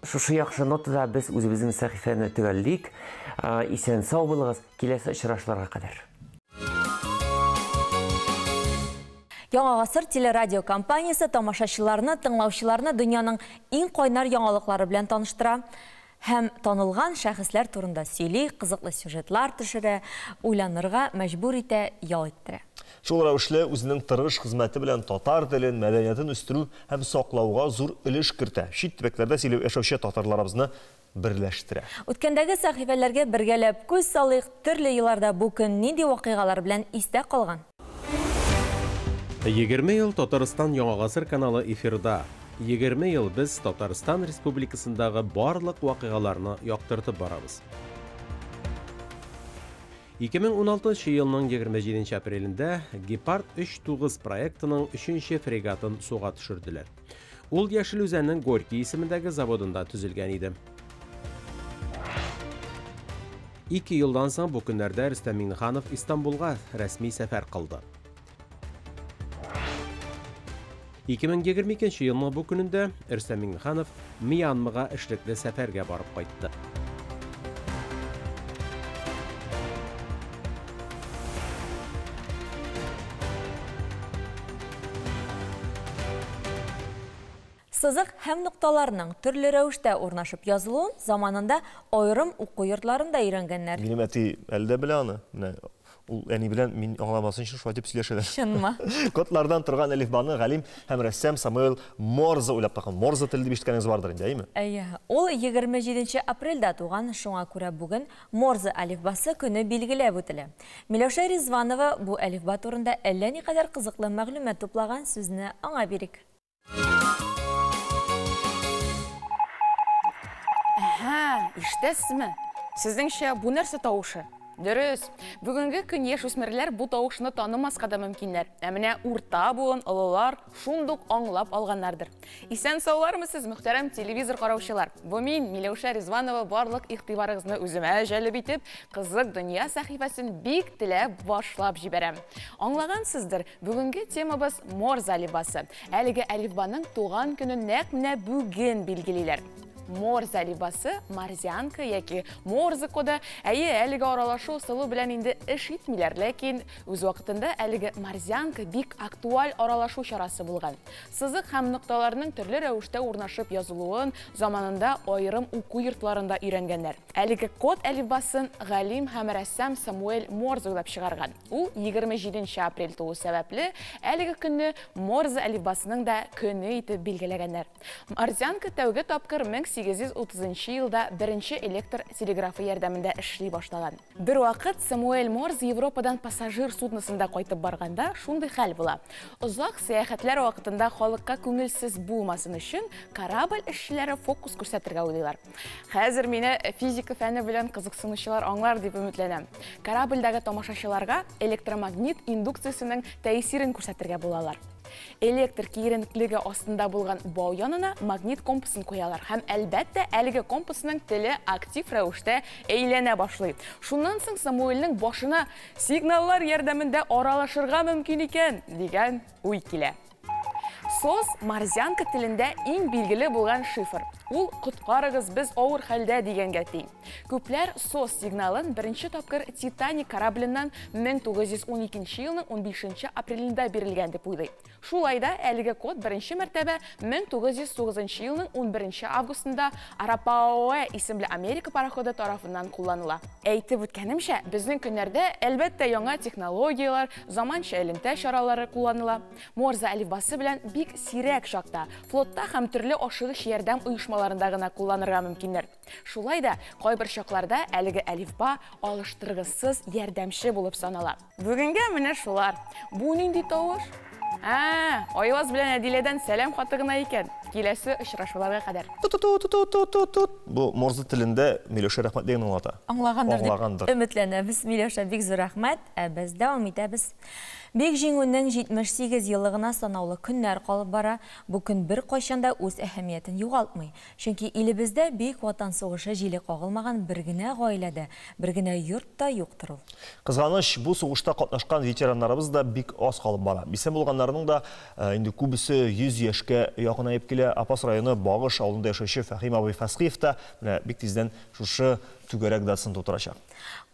Шушы яхшы нотада без үзебезнең сәхифәне төгәллик. Исән сау булыгыз, киләсе очрашларга кадәр. Яңа гасыр телерадио компаниясе тамашачыларны, тыңлаучыларны дөньяның иң кайнар яңалыклары белән таныштыра. Һәм танылган шәхесләр турында сөйли, кызыклы сюжетлар төшерә, уйланырга мәҗбүр итә, ял иттерә. Шул рәвешле үзенең тырыш хезмәте белән татар телен, мәдәниятен үстерү һәм саклауга зур өлеш кертә. Чит төбәкләрдә сөйләп яшәүче татарларыбызны берләштерә. Үткәндәге сәхифәләргә бергәләп күз салыйк, төрле елларда бу көн нинди вакыйгалар белән истә калган. 20 ел Татарстан Яңа гасыр каналы эфирда. 20 ел без Татарстан Республикасындагы барлык вакыйгаларны яктыртып барабыз. 2016 елның 27 апрелендә Гепард 3-9 проектының 3-нче фрегатын суга төшерделәр. Ул Яшел Үзәннең Горький исемендәге заводында төзелгән иде. 2 елдан соң бу көннәрдә Рөстәм Миңнеханов Истанбулга рәсми сәфәр кылды. 2022 елның бу көнендә Рөстәм Миңнеханов Мьянмага эшлекле сәфәргә барып кайтты. Сызык һәм нукталарның төрле рәвештә урнашып язылуын заманында айрым уку йортларында өйрәнгәннәр. Минем әти әлдә белә аны. Ул әни белән мин аңламасын өчен шулай дип сөйләшәләр. Чынмы? Кодлардан торган әлифбаны галим һәм рәссам Самуэль Морзе уйлап тапкан. Морзе теле дип ишеткәнегез бардыр инде, әйме? Әйе. Ул 27 апрельдә туган, шуңа күрә бүген Морзе әлифбасы көне билгеләп үтелә. Миләүшә Ризванова бу әлифба турында әллә никадәр кызыклы мәгълүмат туплаган, сүзне аңа бирик. Иштәсезме? Сезнеңчә бу нәрсә тавышы? Дөрес. Бүгенге көн яшь үсмерләр бу тавышны танымаска да мөмкиннәр. Ә менә урта буын олылар шундук аңлап алганнардыр. Исән саулармысыз, мөхтәрәм телевизор караучылар? Бу мин, Миләүшә Ризванова, барлык игътибарыгызны үземә җәлеп итеп, кызык дөнья сәхифәсен бик теләп башлап җибәрәм. Аңлагансыздыр, бүгенге темабыз Морзе әлифбасы. Әлеге әлифбаның туган көнен нәкъ менә бүген билгелиләр. Морзе әлифбасы марзианка яки Морзе коды әлеге аралашу сылу белән инде эш итмиләр, ләкин үз вакытында әлеге марзианка бик актуаль аралашу чарасы булган. Сызык һәм нукталарның төрле рәвештә урнашып язылуын заманында айрым уку йортларында өйрәнгәннәр. Әлеге код әлифбасын галим һәм рәссам Самуэль Морзе уйлап чыгарган. Ул 27 апрель туу сәбәпле әлеге көнне Морзе әлифбасының да көне итеп билгеләгәннәр. Марзианка тәүге тапкыр 1830 елда беренче электр телеграфы ярдәмендә эшли башлаган. Бер вакыт Самуэль Морзе Европадан пассажир судносында кайтып барганда шундый хәл була. Озак сәяхәтләр вакытында халыкка күңелсез булмасын өчен корабль эшчеләре фокус күрсәтергә уйлыйлар. Хәзер мине физика фәне белән кызыксынучылар аңлар дип өметләнәм. Корабльдәге тамашачыларга электромагнит индукциясенең тәэсирен күрсәтергә булалар. Электр киеренклеге астында булган бау янына магнит компасын куялар һәм әлбәттә әлеге компасның теле актив рәвештә әйләнә башлый. Шуннан соң Самуэльнең башына сигналлар ярдәмендә аралашырга мөмкин икән дигән уй килә. Сос марзианка телендә иң билгеле булган шифр. Ул «Коткарыгыз, без авыр хәлдә» дигәнгә тиң. Күпләр сос сигналын беренче тапкыр Титаник кораблиннан 1912 елның 15 апрелендә бирелгән дип уйлый. Шулай да әлеге код беренче мәртәбә 1909 елның 11 августында Арапауэ исемле Америка пароходы тарафыннан кулланыла. Әйтеп үткәнемчә, безнең көннәрдә әлбәттә яңа технологиялар, заманча элемтә чаралары кулланыла. Морзе әлифбасы белән бик сирәк чакта флотта һәм төрле ашыгыч ярдәм оешмаларында гына кулланырга мөмкиннәр. Шулай да кайбер чакларда әлеге әлифба алыштыргысыз ярдәмче булып санала. Бүгенгә менә шулар. Бу нинди тавыш? Айваз белән Әдиләдән сәлам хаты гына икән. Киләсе очрашуларга кадәр. Бу Морзе телендә Миләүшә рәхмәт дигән аңлата. Аңлагандыр. Өметләнәбез, Миләүшә, бик зур рәхмәт. Без дәвам итәбез. Бик җиңүнең 78 еллыгына санаулы көннәр калып бара. Бу көн бер кайчанда үз әһәмиятен югалтмый. Чөнки илебездә бик ватан сугышы җиле кагылмаган бер генә гаиләдә, бер генә йортта юктыр ул. Кызганыч, бу сугышта катнашкан ветераннарыбыз да бик аз калып бара. Бисән булганнарның да инде күбесе 100 яшькә якынайып килә. Апас районы Багыш авылында яшәүче Фәхим абый Фәсхиев та бик тиздән шушы түгәрәк дасын тутырачак.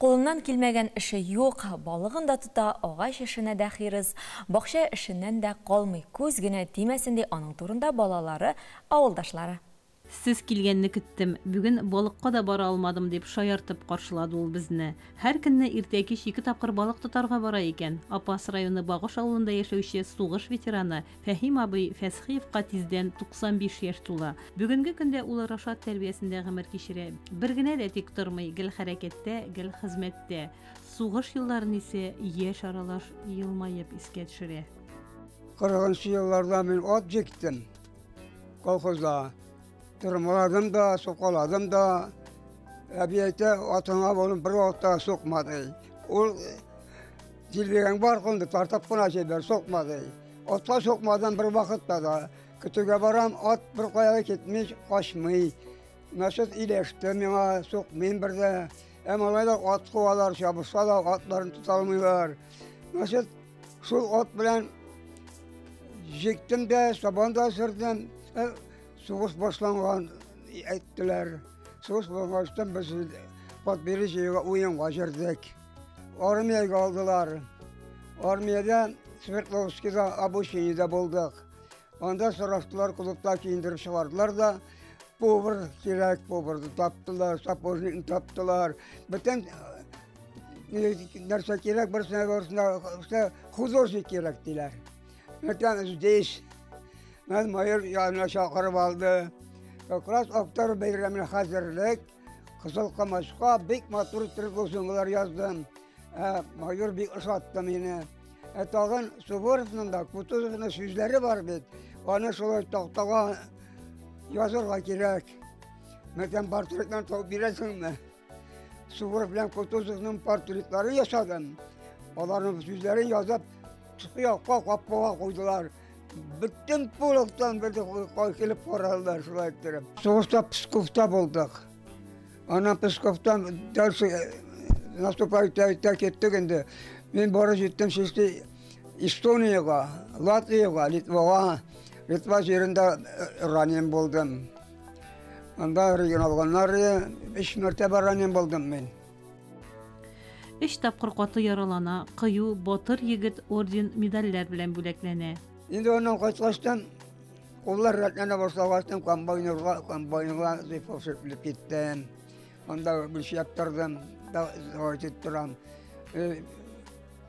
Кулыннан килмәгән эше юк, балыгын да тота, агач эшенә дә хирис, бакча эшеннән дә калмый, күз генә тимәсен ди аның турында балалары, авылдашлары. Сез килгәнне көттем. Бүген балыкка да бара алмадым дип шаяртып каршылады ул безне. Һәр көнне иртә кич 2 тапкыр балык тотарга бара икән. Апас районы Багыш авылында яшәүче сугыш ветераны Фәхим абый Фәсхиевка тиздән 95 яшь тула. Бүгенге көндә ул Рашат тәрбиясендә гомер кичерә. Бер генә дә тик тормый, гел хәрәкәттә, гел хезмәттә. Сугыш елларын исә яшь аралаш елмаеп искә төшерә. 40 елларда мин ат җиктем. Колхозда Tırmaladım da, sokaladım da, ebiyete atına bolum bir vaxta sokmadı. O zilveren var kondu, tartap buna şeyler sokmadı. Atla sokmadan bir vaxtda da, Kütüge baram, at bir koyağa ketmiş, kaçmay. Nasıl iyileşti, mena sokmayın bir de. Emalayda at kovalar, şabırsa da atlarını tutalmıyorlar. Nasıl şu at bilen jiktim de, saban da sürdüm. Soğuz başlangan ettiler. Soğuz başlangan biz patbiri şeyge uyun kaçırdık. Armiyaya kaldılar. Armiyada Sverdlovski'de Abuşi'de bulduk. Ondan soruştular, kulüpte indirip çıkardılar da povur kirek, povurdu taptılar, sapornikini taptılar. Bütün nerse kirek bir sene varsa huzursu kirek diler. Neden üzdeyiz? Ben mayır yanına çağırıp aldı. Kras Oktar Beyramı'na hazırlık. Kızıl Kamaşka büyük maturu tribüsünler yazdım. Mayır bir ıslattım yine. Tağın Suborov'un da Kutuzov'un sözleri var bir. Onu şöyle tahtağa yazırga gerek. Mesela portretler tabi bilesin mi? Suvorov ile Kutuzov'un portretleri yaşadım. Onların sözlerini yazıp çıkıyor, kapıya koydular. Bütün poluktan bir de koyulup koyarlar şöyle ettirim. Soğuşta Pskov'ta bulduk. Ana Pskov'tan dersi nasıl payitahtı ettik indi. Ben barış ettim şimdi Estonya'ya, Latvia'ya, Litva'ya. Litva yerinde öğreneyim buldum. Onda regional olanları 5 mertebe öğreneyim buldum ben. 3 tapqır qatı yaralana, qıyı, batır yigit orden medaller bilen böleklene. Şimdi ondan kaçlaştım. Onlar rahatlarına başlamıştım. Kambayonga zayıf sürüp gittim. Onda bir şey yaptırdım. Zayıf ettirdim.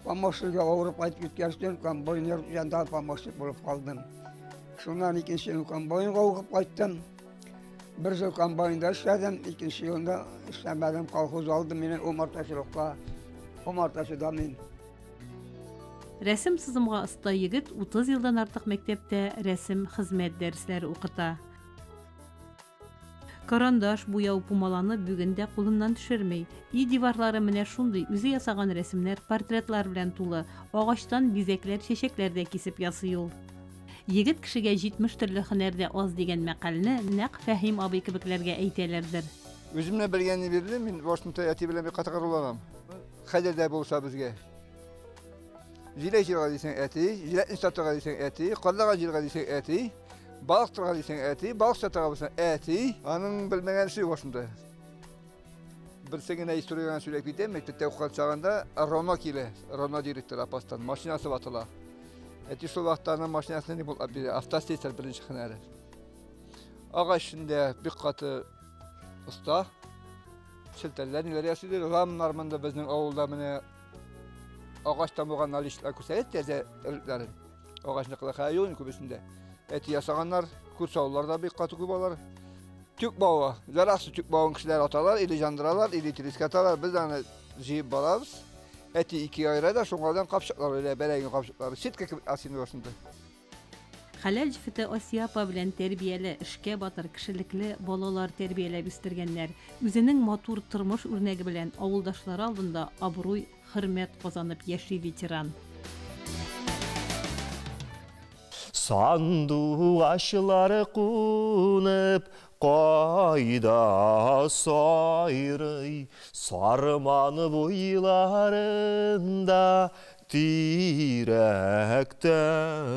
Pamuçluğa Avrupa kayıp gitmiştim. Kambayonga yanında pamuçluk bulup kaldım. Şundan ikinci yıl kambayonga okup kayıttım. Bir yıl kambayonda işledim. İkinci yılda işlemedim. Kolhoz aldım beni Umartaşılıkta. Umartaşıda ben. Resim sızımға usta yigit 30 yıldan artıq mektepte resim hizmet dersleri okuta. Karandaş, boya pumalanı бүгінде қолынан düşürmey. İyi divarları mine şunday üzü yasagan resimler, portretlar bilen tulu, ağaçtan bizekler, çeşeklerde kesip yasıyol. Yigit kişiге 70 türlü hünerde az degen мәqalini naq Fahim abi kibiklerge eytelerdir. Özümle bilgenini verdim, ben Washington eti bilen bir katakar olanam. Xədirdə bolsa bizge. Jileçilga desen eti, jiletin satıga desen eti, qallaga jilga desen eti, balıqtırga desen eti, balık satıga desen eti. Anın bilmegen şey Washington. Bir sene historiyadan söyleyip gittim, mektepte okuyan çağında Roma direktör apastan, maşinası batıla. Eti şu vaxtlarının maşinasını ne bulab bir avtosesler birinci xınarı. Ağaçında bir katı usta, çilteller neler yaşıyordu. Ramlarmında bizim avulda mene ağaçtan boğan alışlar küseyet teze ırıkların. Ağaçını kıla kayıyorun kübüsünde. Eti yasaganlar, kursavlarda bir katı kubalar. Tük bağı, zaraqsı tük bağın kişiler atalar, ili jandıralar, ili tirisk atalar. Biz de jiyip balarız. Eti iki ayıra da şunlardan kapşıklar öyle bereğin kapşıkları. Sitka gibi asini başında. Halal jifiti Osiyapa bilen terbiyeli, işke batır kişilikli balalar terbiyelep istirgenler, üzünün matur tırmış örnegi bilen avuldaşları aldında abruy, hürmet kazanıp yaşi veteran. Sandu aşıları kunup, Qayda sayrıy, sarmanı boylarında, Direkte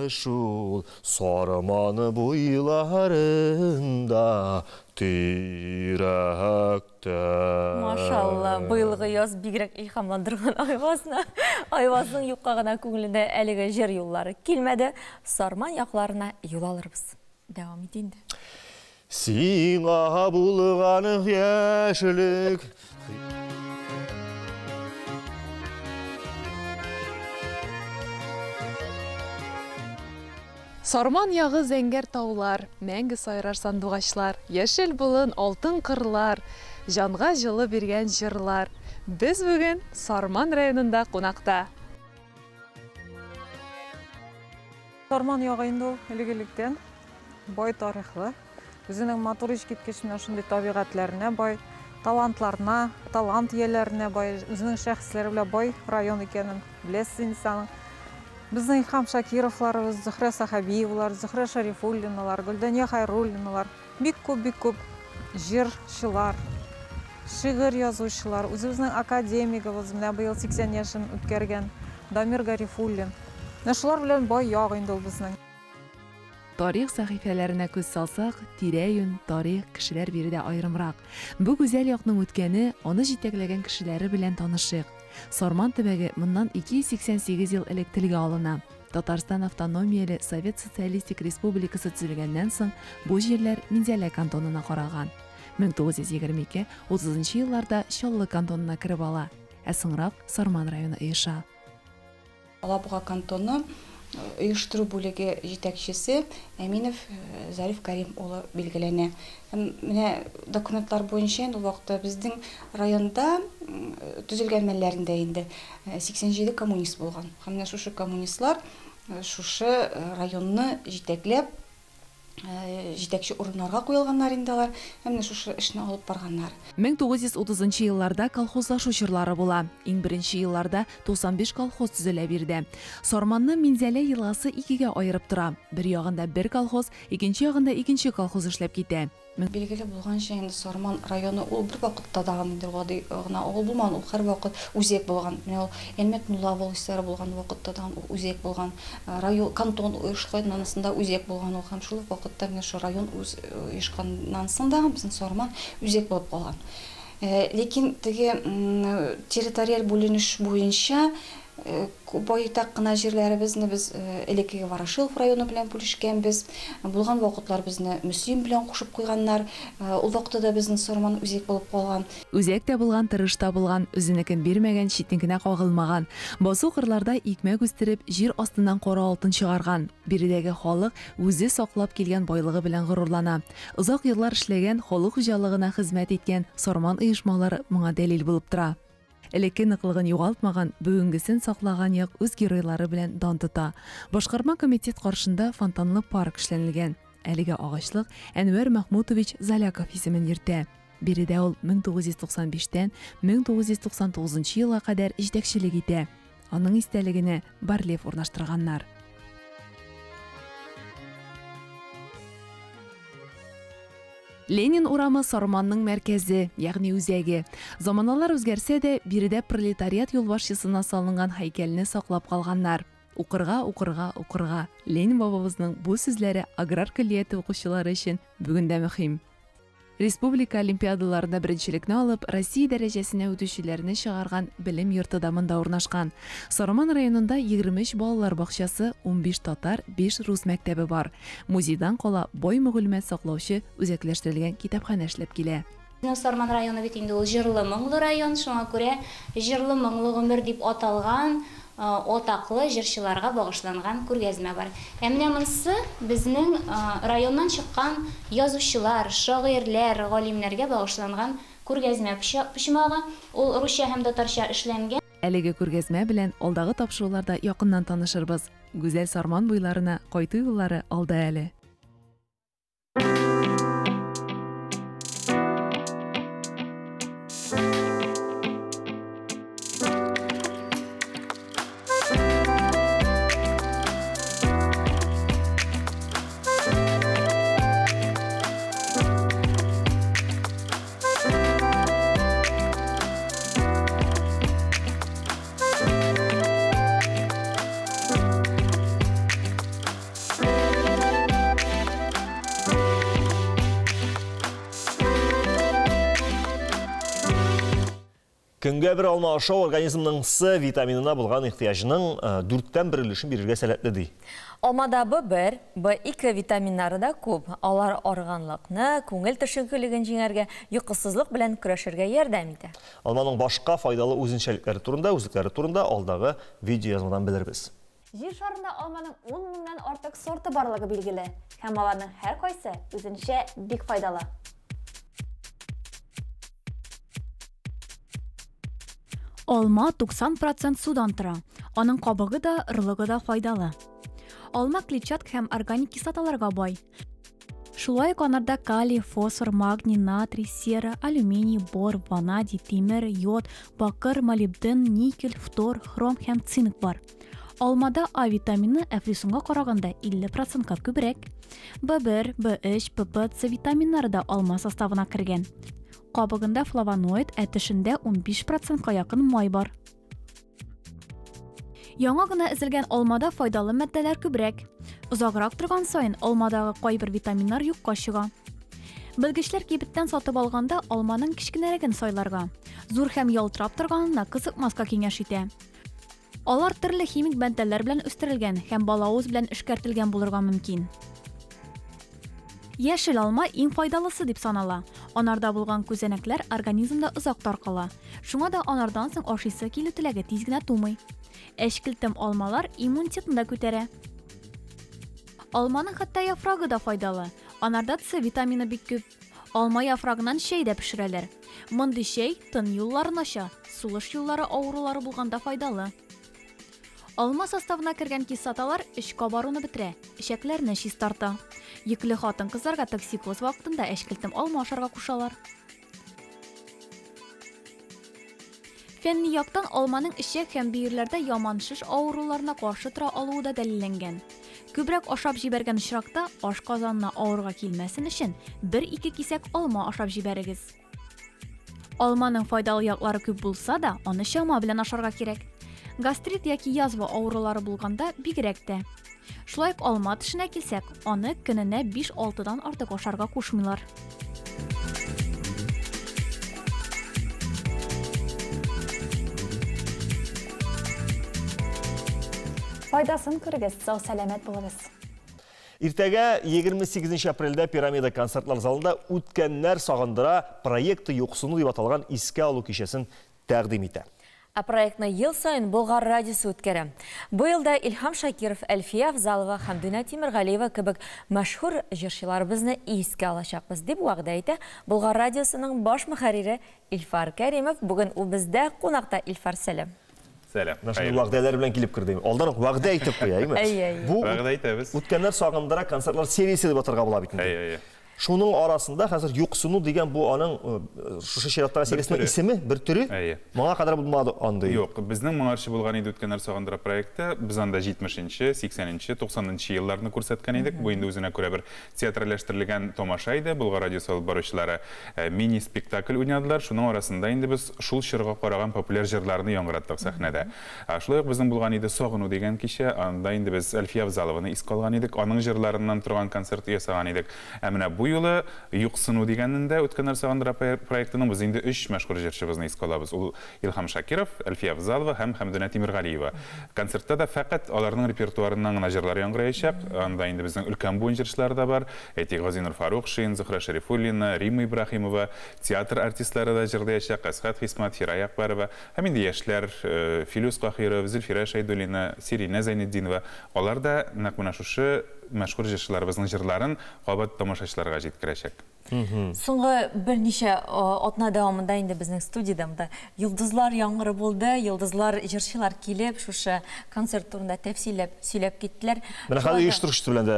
şul, sarmanı boylarında, Direkte. Maşallah, bıyılğı yaz bigirek ilhamlandırgan ayvasının yuqqağına көңілінде әлігі жер yolları келмеді, sarman yaqlarına yol alırız. Devam edin de. Сиңа булғаны яшілік. Sarman yağı zəngər taulар, мәңгі сайрар сандуғачлар, яшел бұлын алтын қырлар, жанға жылы берген жырлар. Біз бүгін Sarman районында қонақта. Sarman yağı инде элек-электен бай тарихлы. Өзінің матур ишкеткечине ошондой табигатьлерине бай, талантларына, талант иелерине бай, өзінің шәхсләре белән бай район икәнен беләсез инде. Біздің Илхам Шакировларыбыз, Зухра Сахабиевлар, Зухра Шарифуллиналар, Гүлдәния Хайруллиналар, бик күп жырчылар, шигырь язучылар, үзебезнең академигыбыз, менә быел 80 яшын үткәргән Дамир Гарифуллин. Шулар белән бай ягы инде ул безнең. Тарих сәхифәләренә күз салсак, тирә-юнь тарих кешеләр биредә аерымрак. Бу гүзәл якның үткәне, аны җитәкләгән кешеләре белән танышыйк. Сарман төбәге моннан 288 ел элек телгә алына. Татарстан автономияле Совет Социалистик Республикасы төзелгәннән соң бу җирләр Минзәлә кантонына караган. 1922-30 елларда Чаллы кантонына кереп ала, ә соңрак Сарман районы оеша. Алабуга кантоны оештыру бүлеге җитәкчесе Әминов Зариф Карим улы билгеләнә. Менә документлар буенча ул вакытта безнең районда төзелгән мәлләрендә инде 87 коммунист булган. Һәм менә шушы коммунистлар шушы районны җитәкләп җитәкче урыннарга куелганнар инде алар. Һәм менә шушы эшне алып барганнар. 1930 елларда колхозлашу чорлары була. Иң беренче елларда 95 колхоз төзелә бирде. Сарманны Минзәлә елгасы икегә аерып тора. Бер ягында бер колхоз, икенче ягында икенче колхоз эшләп китә. Билгеле булганча инде Сарман районы ул бер вакытта дагы инде гади гына авыл булмаган, ул һәр вакыт үзәк булган. Менә ул Әлмәт Мулла волостьлары булган вакытта да үзәк булган. Район кантон оешканнан-сында үзәк булган ул һәм шул вакытта менә шу район оешканнан-сында безнең Сарман үзәк булып калган. Ләкин теге территориаль бүленеш буенча байтак кына җирләребезне без элеккеге Ворошилов районы белән бүлешкәнбез. Булган вакытлар безне Мөслим белән кушып куйганнар. Ул вакытта да безнең Сарман үзәк булып калган. Үзәктә булган, тырышта булган, үзенекен бирмәгән, читенкенә кагылмаган. Басу кырларда икмәк үстереп, җир астыннан кара алтын чыгарган. Биредәге халык үзе саклап килгән байлыгы белән горурлана. Озак еллар эшләгән, халык хуҗалыгына хезмәт иткән Сарман оешмалары моңа дәлил булып тора. Элекке ныклыгын югалтмаган, бүгенгесен саклаган як үз геройлары белән дан тота. Башкарма комитет каршында фонтанлы парк эшләнелгән. Әлеге агачлык Әнвәр Махмутович Заляков исемен йөртә. Биредә ул 1995-тән 1999 елга кадәр җитәкчелек итә. Аның истәлегенә барельеф урнаштырганнар. Ленин урамы Сарманның мәркәзе, ягъни үзәге. Заманалар үзгәрсә дә, биредә пролетариат юлбашчысына салынган һәйкәлне саклап калганнар. Укырга. Ленин бабабызның бу сүзләре аграр көллияте укучылары өчен бүген дә мөһим. Республика олимпиадаларында беренчелекне алып, Россия дәрәҗәсенә үтүчеләрне чыгарган белем йорты да монда урнашкан. Сарман районында 23 балалар бакчасы, 15 татар, 5 рус мәктәбе бар. Музейдан кала бай мәгълүмат саклаучы үзәкләштерелгән китапханә эшләп килә. Сарман районы бит инде ул җырлы моңлы район, шуңа күрә җырлы моңлы гомер дип аталган атаклы җырчыларга багышланган күргәзмә бар. Менә монысы безнең районнан чыккан язучылар, шагыйрьләр, галимнәргә багышланган күргәзмә почмагы. Ул русча һәм татарча эшләнгән. Әлеге күргәзмә белән алдагы тапшыруларда якыннан танышырбыз. Гүзәл Сарман буйларына кайту юллары алда әле. Көнгә бер алма ашау организмның С витаминына булган ихтыяҗының 4тән 1 өлешен бирергә сәләтле ди. Алмада B1, B2 витаминнары да күп. Алар арганлыкны, күңел төшенкелеген җиңәргә, йокысызлык белән көрәшергә ярдәм итә. Алманың башка файдалы үзенчәлекләре турында алдагы видео язмадан белербез. Җир шарында алманың 10 меңнән артык сорты барлыгы билгеле. Һәм аларның һәр кайсы үзенчә бик файдалы. Алма 90% судан тора. Аның кабыгы да, ырылыгы да файдалы. Алма клетчатка һәм органик кислоталарга бай. Шулай ук анарда калий, фосфор, магний, натрий, сера, алюминий, бор, ванадий, тимер, йод, бакыр, молибден, никель, фтор, хром һәм цинк бар. Алмада А витамины әфрисунга караганда 50%-ка күбрәк. B1, B3, PP, C витаминнары да алма составына кергән. Кабыгында флавоноид, әтешендә 15%-ка якын май бар. Яңа гына эзелгән алмада файдалы матдәләр күбрәк. Озаграк торган сайын алмадагы кайбер витаминнар юкка чыга. Белгечләр кибеттән сатып алганда алманың кичкенәрәген сайларга, зур һәм ялтырап торганына кызыкмаска киңәш итә. Алар төрле химик матдәләр белән үстерелгән һәм балавыз белән эшкәртелгән булырга мөмкин. Яшел алма иң файдалысы дип санала. Анарда булган күзәнәкләр организмда озак таркала. Шуңа да анардан соң ашыйсы килү теләге тиз генә тумый. Әшкелтем алмалар иммунитетны да күтәрә. Алманың хәтта яфрагы да файдалы. Анарда С витамины бик күп. Алма яфрагынан чәй дә пешерәләр. Мондый чәй тын юлларын ача, сулыш юллары авырулары булганда файдалы. Алма составына кергән кислоталар эч кабаруны бетерә, ишәкләрне чиз тарта. Йөкле хатын-кызларга токсикоз вакытында әшкелтем алма ашарга кушалар. Фәнни яктан алманың ишәк һәм бөерләрдә яман шиш авыруларына каршы тора алуы да дәлилләнгән. Күбрәк ашап җибәргән очракта ашказанына авырга килмәсен өчен 1-2 кисәк алма ашап җибәрегез. Алманың файдалы яклары күп булса да, аны чама белән ашарга кирәк. Гастрит яки язва авырулары булганда бигрәк тә. Шулай ук алма тешенә килсәк, аны көненә 5-6дан артык ашарга кушмыйлар. Файдасын күрегез, сау сәламәт булыгыз. Иртәгә 28 апрельдә пирамида концертлар залында үткәннәр сагындыра проекты юксыну дип аталган искә алу кичәсен тәкъдим итә. Проектны ел сайын Болгар радиосы үткәрә. Бу елда Илһам Шакиров, Әлфия Авзалова һәм Дөнә Тимергалиева кебек мәшһүр җырчыларыбызны искә алачакбыз дип вәгъдә итә Болгар радиосының баш мөхәррире Илфар Кәримов. Бүген ул бездә кунакта. Илфар, сәлам. Сәлам. Нашны вәгъдәләр белән килеп кирдем. Алдан вәгъдә итеп куяймы? Бу вәгъдә итәбез. Үткәннәр сагындыра концертлар сериясе дип атарга була бит инде. Шуның арасында хәзер юксыну дигән бу аның шушы чираттагы сериясенең исеме, бер төре. Моңа кадәр булмады андый. Юк, безнең моңарчы булган иде үткәннәр сагындыра проекты. Без анда 70-нче, 80-нче, 90-нчы елларны күрсәткән идек. Бу инде үзенә күрә бер театрлаштырылган тамаша иде. Болгар радиосы алып баручылары мини спектакль уйнадылар. Шуның арасында инде без шул чорга караган популяр җырларны яңгыраттык сәхнәдә. Шулай ук безнең булган иде Сагыну дигән кичә. Анда инде без Әлфия Авзалованы искә алган идек. Аның җырларыннан торган концерт ясаган идек. Менә бу юлы юксыну дигәнендә үткәннәр сагындыра проектының без инде 3 мәшһүр җырчыбызны искә алабыз. Ул Илһам Шакиров, Әлфия Авзалова һәм Дөнә Тимергалиева. Концертта да фақат аларның репертуарыннан гына җырлар яңгыраячак. Анда инде безнең өлкән буын җырчылары да бар. Газинур Фарухшин, Зөһрә Шәрифуллина, Рима Ибрахимова, театр артистлары да җырлаячак. Әсхат Хисмат, Хирая Акбарова, һәм инде яшьләр Филус Кахиров, Зөлфирә Шәйдуллина, Сирина Зайнетдинова. Алар да нәкъ менә шушы мәшһүр җырчыларыбызның җырларын кабат тамашачыларга җиткерәчәк. Соңгы берничә атна дәвамында инде безнең студиядә йолдызлар яңгыры булды, йолдызлар җырчылар килеп, шушы концерт турында тәфсилләп сөйләп киттеләр. Менә хәзер оештыручы белән дә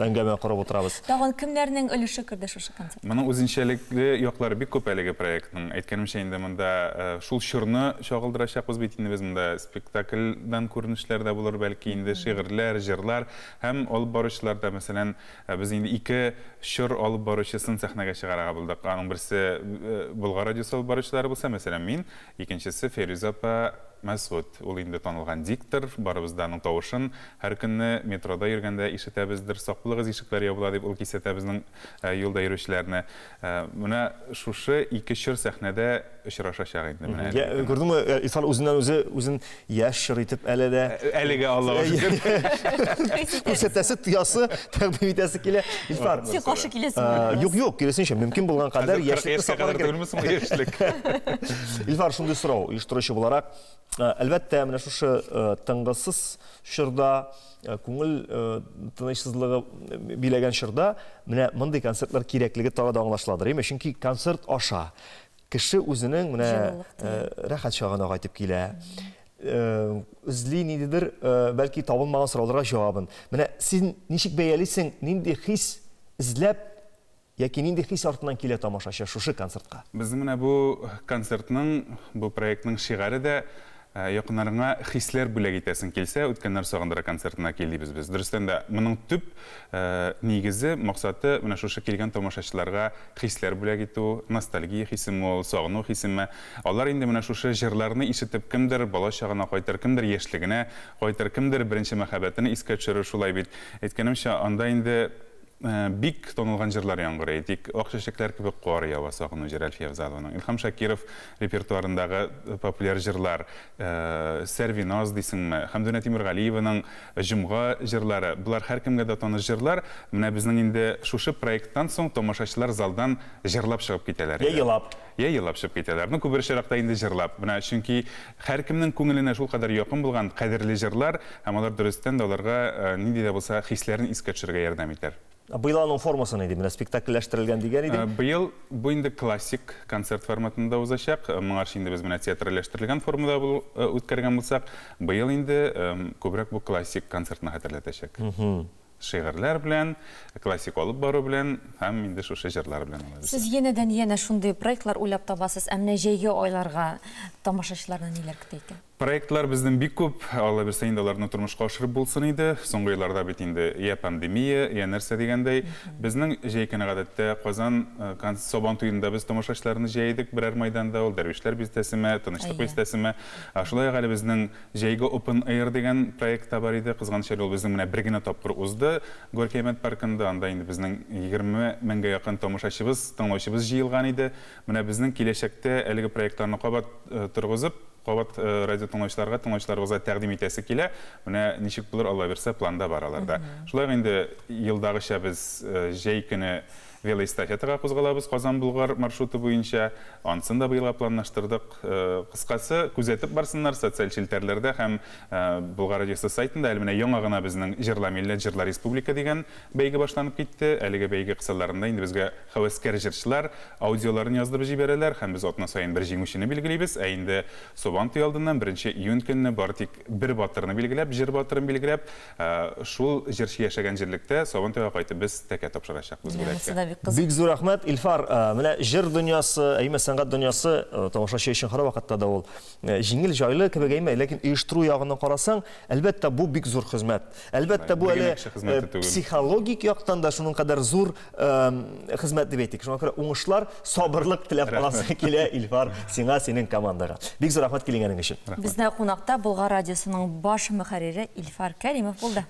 әңгәмә карап утырабыз. Тагын кемнәрнең өлеше керде шушы концерт? Моның үзенчәлекле яклары бик күп әлеге проектның. Әйткәнемчә инде монда шул чорны чагылдырачакбыз бит инде без монда спектакльдан күренешләр дә булыр, бәлки инде шигырьләр, җырлар һәм алып баручылар да, мәсәлән, без инде 2 чор алып баручы сәхнәгә чыгарга булдык. Аның берсе Болгар радиосы алып баручылары булса, мәсәлән, мин, икенчесе Феруза апа Мәсгуд. Ул инде танылган диктор, барыбыз да аның тавышын һәр көнне метрода йөргәндә ишетәбездер. Саклыгыз, ишекләр ябыла дип ул кисәтә безнең юлда йөрүчеләрне. Менә шушы 2 чор сәхнәдә очрашачак инде менә. Күрдеңме, Исал үзен яшь итеп әле дә әлегә Аллаһга шөкер. Күрсәтәсе тыясы тәкъдим итәсе килә. Илфар. Син каршы киләсеңме? Юк, киресенчә, мөмкин булган кадәр яшьлекне сакларга кирәк. Илфар, шундый сорау, оештыручы буларак, әлбәттә, менә шушы тыңгысыз чорда, күңел тынычсызлыгы биләгән чорда, менә мондый концертлар кирәклеге тагы да аңлашыладыр. Чөнки концерт аша кеше үзенең менә рәхәт чагына кайтып килә. Үзли ниндидер, бәлки табылмаган сорауларга җавабын. Менә син ничек бәялисең, нинди хис эзләп яки нинди хис артыннан килә тамашачы шушы концертка? Безнең менә бу концертның, бу проектның шигары да якыннарыңа хисләр бүләк итәсең килсә, үткәннәр сагындыра концертына килдибез без. Дөрестән дә, моның төп нигезе, максаты менә шушы килгән тамашачыларга хисләр бүләк итү, ностальгия хисеме, сагыну хисеме. Алар инде менә шушы җырларны ишетеп, кемдер бала чагына кайтыр, кемдер яшьлегенә кайтыр, кемдер беренче мәхәббәтен искә төшерер, шулай бит. Әйткәнемчә, анда инде бик тонылган җырлар яңгырый. Тик ак чәчәкләр кебек кар ява, сагыну җыр Әлфия Авзалованың. Илһам Шакиров репертуарындагы популяр җырлар, Сәрвиназ дисеңме, Хәмдүнә Тимергалиеваның җомга җырлары, булар һәркемгә дә таныш җырлар. Менә безнең инде шушы проекттан соң тамашачылар залдан җырлап чыгып китәләр. Я елап чыгып китәләр. Ну, күбер очракта инде җырлап. Менә чөнки һәркемнең күңеленә шул кадәр якын булган кадерле җырлар, һәм алар дөрестән дә аларга нинди дә булса хисләрен искә төшерергә ярдәм итәр. Быел аның формасы нейди? Менә спектакльләштерелгән дигән иде. Быел бу инде классик концерт форматында узачак. Моңарчы инде без менә театрләштерелгән формада үткәргән булсак, быел инде күбрәк бу классик концертны хәтерләтәчәк. Шигырьләр белән, классик алып бару белән, һәм инде шушы җырлар белән алабыз. Сез янәдән шундый проектлар уйлап табасыз, ә менә җәйге айларга тамашачылардан ниләр көтә икән? Проектлар безнең бик күп, Алла бирсә инде аларны тормышка ашырып булсын иде. Соңгы елларда бит инде я пандемия, я нәрсә дигәндәй, безнең җәй көне гадәттә Казан Сабан туенда без тамашачыларны җәйдек берәр мәйданда, ул Дәрвишләр бистәсеме, Тынычлык бистәсеме. Шулай гали безнең җәйге Open Air дигән проект бар иде. Кызганча ул безнең менә бер генә тапкыр узды. Горький Әмәт паркында, анда инде безнең 20 меңгә якын тамашачыбыз, тыңлаучыбыз җыелган иде. Менә безнең киләчәктә әлеге проектларны кабат торгызып, кабат радио тыңлаучыларыбызга тәкъдим итәсе килә. Менә ничек булыр, Алла бирсә, планда бар аларда. Шулай инде елдагыча без җәй көне велоэстафетага кузгалабыз Казан-Болгар маршруты буенча. Ансын да быелга планлаштырдык. Кыскасы, күзәтеп барсыннар социаль челтәрләрдә һәм Болгар радиосы сайтында әле менә яңа гына безнең Җырла милләт, Җырла республика дигән бәйге башланып китте. Әлеге бәйге кысаларында инде безгә хәвәскәр җырчылар аудиоларын яздырып җибәрәләр һәм без атна саен бер җиңүчене билгелибез. Ә инде Сабан туе алдыннан 1 июнь көнне бар тик бер батырны билгеләп, җыр батырын билгеләп, шул җырчы яшәгән җирлектә Сабан туйга кайтып без тәкә тапшырачакбыз бүләккә. Бик зур рәхмәт, Илфар. Менә җыр дөньясы, әйме сәнгать дөньясы тамашачы өчен һәр вакытта да ул җиңел җайлы кебек әйме, ләкин оештыру ягыннан карасаң, әлбәттә бу бик зур хезмәт. Әлбәттә бу әле психологик яктан да шуның кадәр зур хезмәт дип әйтик. Шуңа күрә уңышлар, сабырлык теләп каласы килә, Илфар, сиңа, синең командага. Бик зур рәхмәт килгәнең өчен. Бездә кунакта Болгар радиосының баш мөхәррире Илфар Кәримов булды.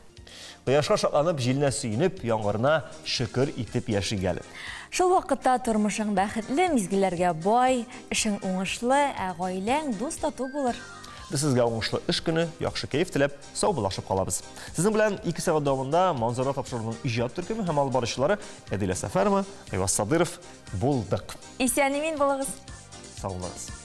Кояшка шатланып, җилне сөйнеп, яңгырына шөкер итеп яшигәле. Шул вакытта тормышың бәхетле, мизгелләргә бай, эшең уңышлы, ә гаиләң дус тату булыр. Без сезгә уңышлы эш көне, яхшы кәеф теләп, сау булашып калабыз. Сезнең белән 2 сәгать дәвамында Манзара тапшыруның иҗат төркеме һәм алып баручылары Әдилә Сәфәрова, Айваз Садыров булдык. Исән-имин булыгыз. Сау булыгыз.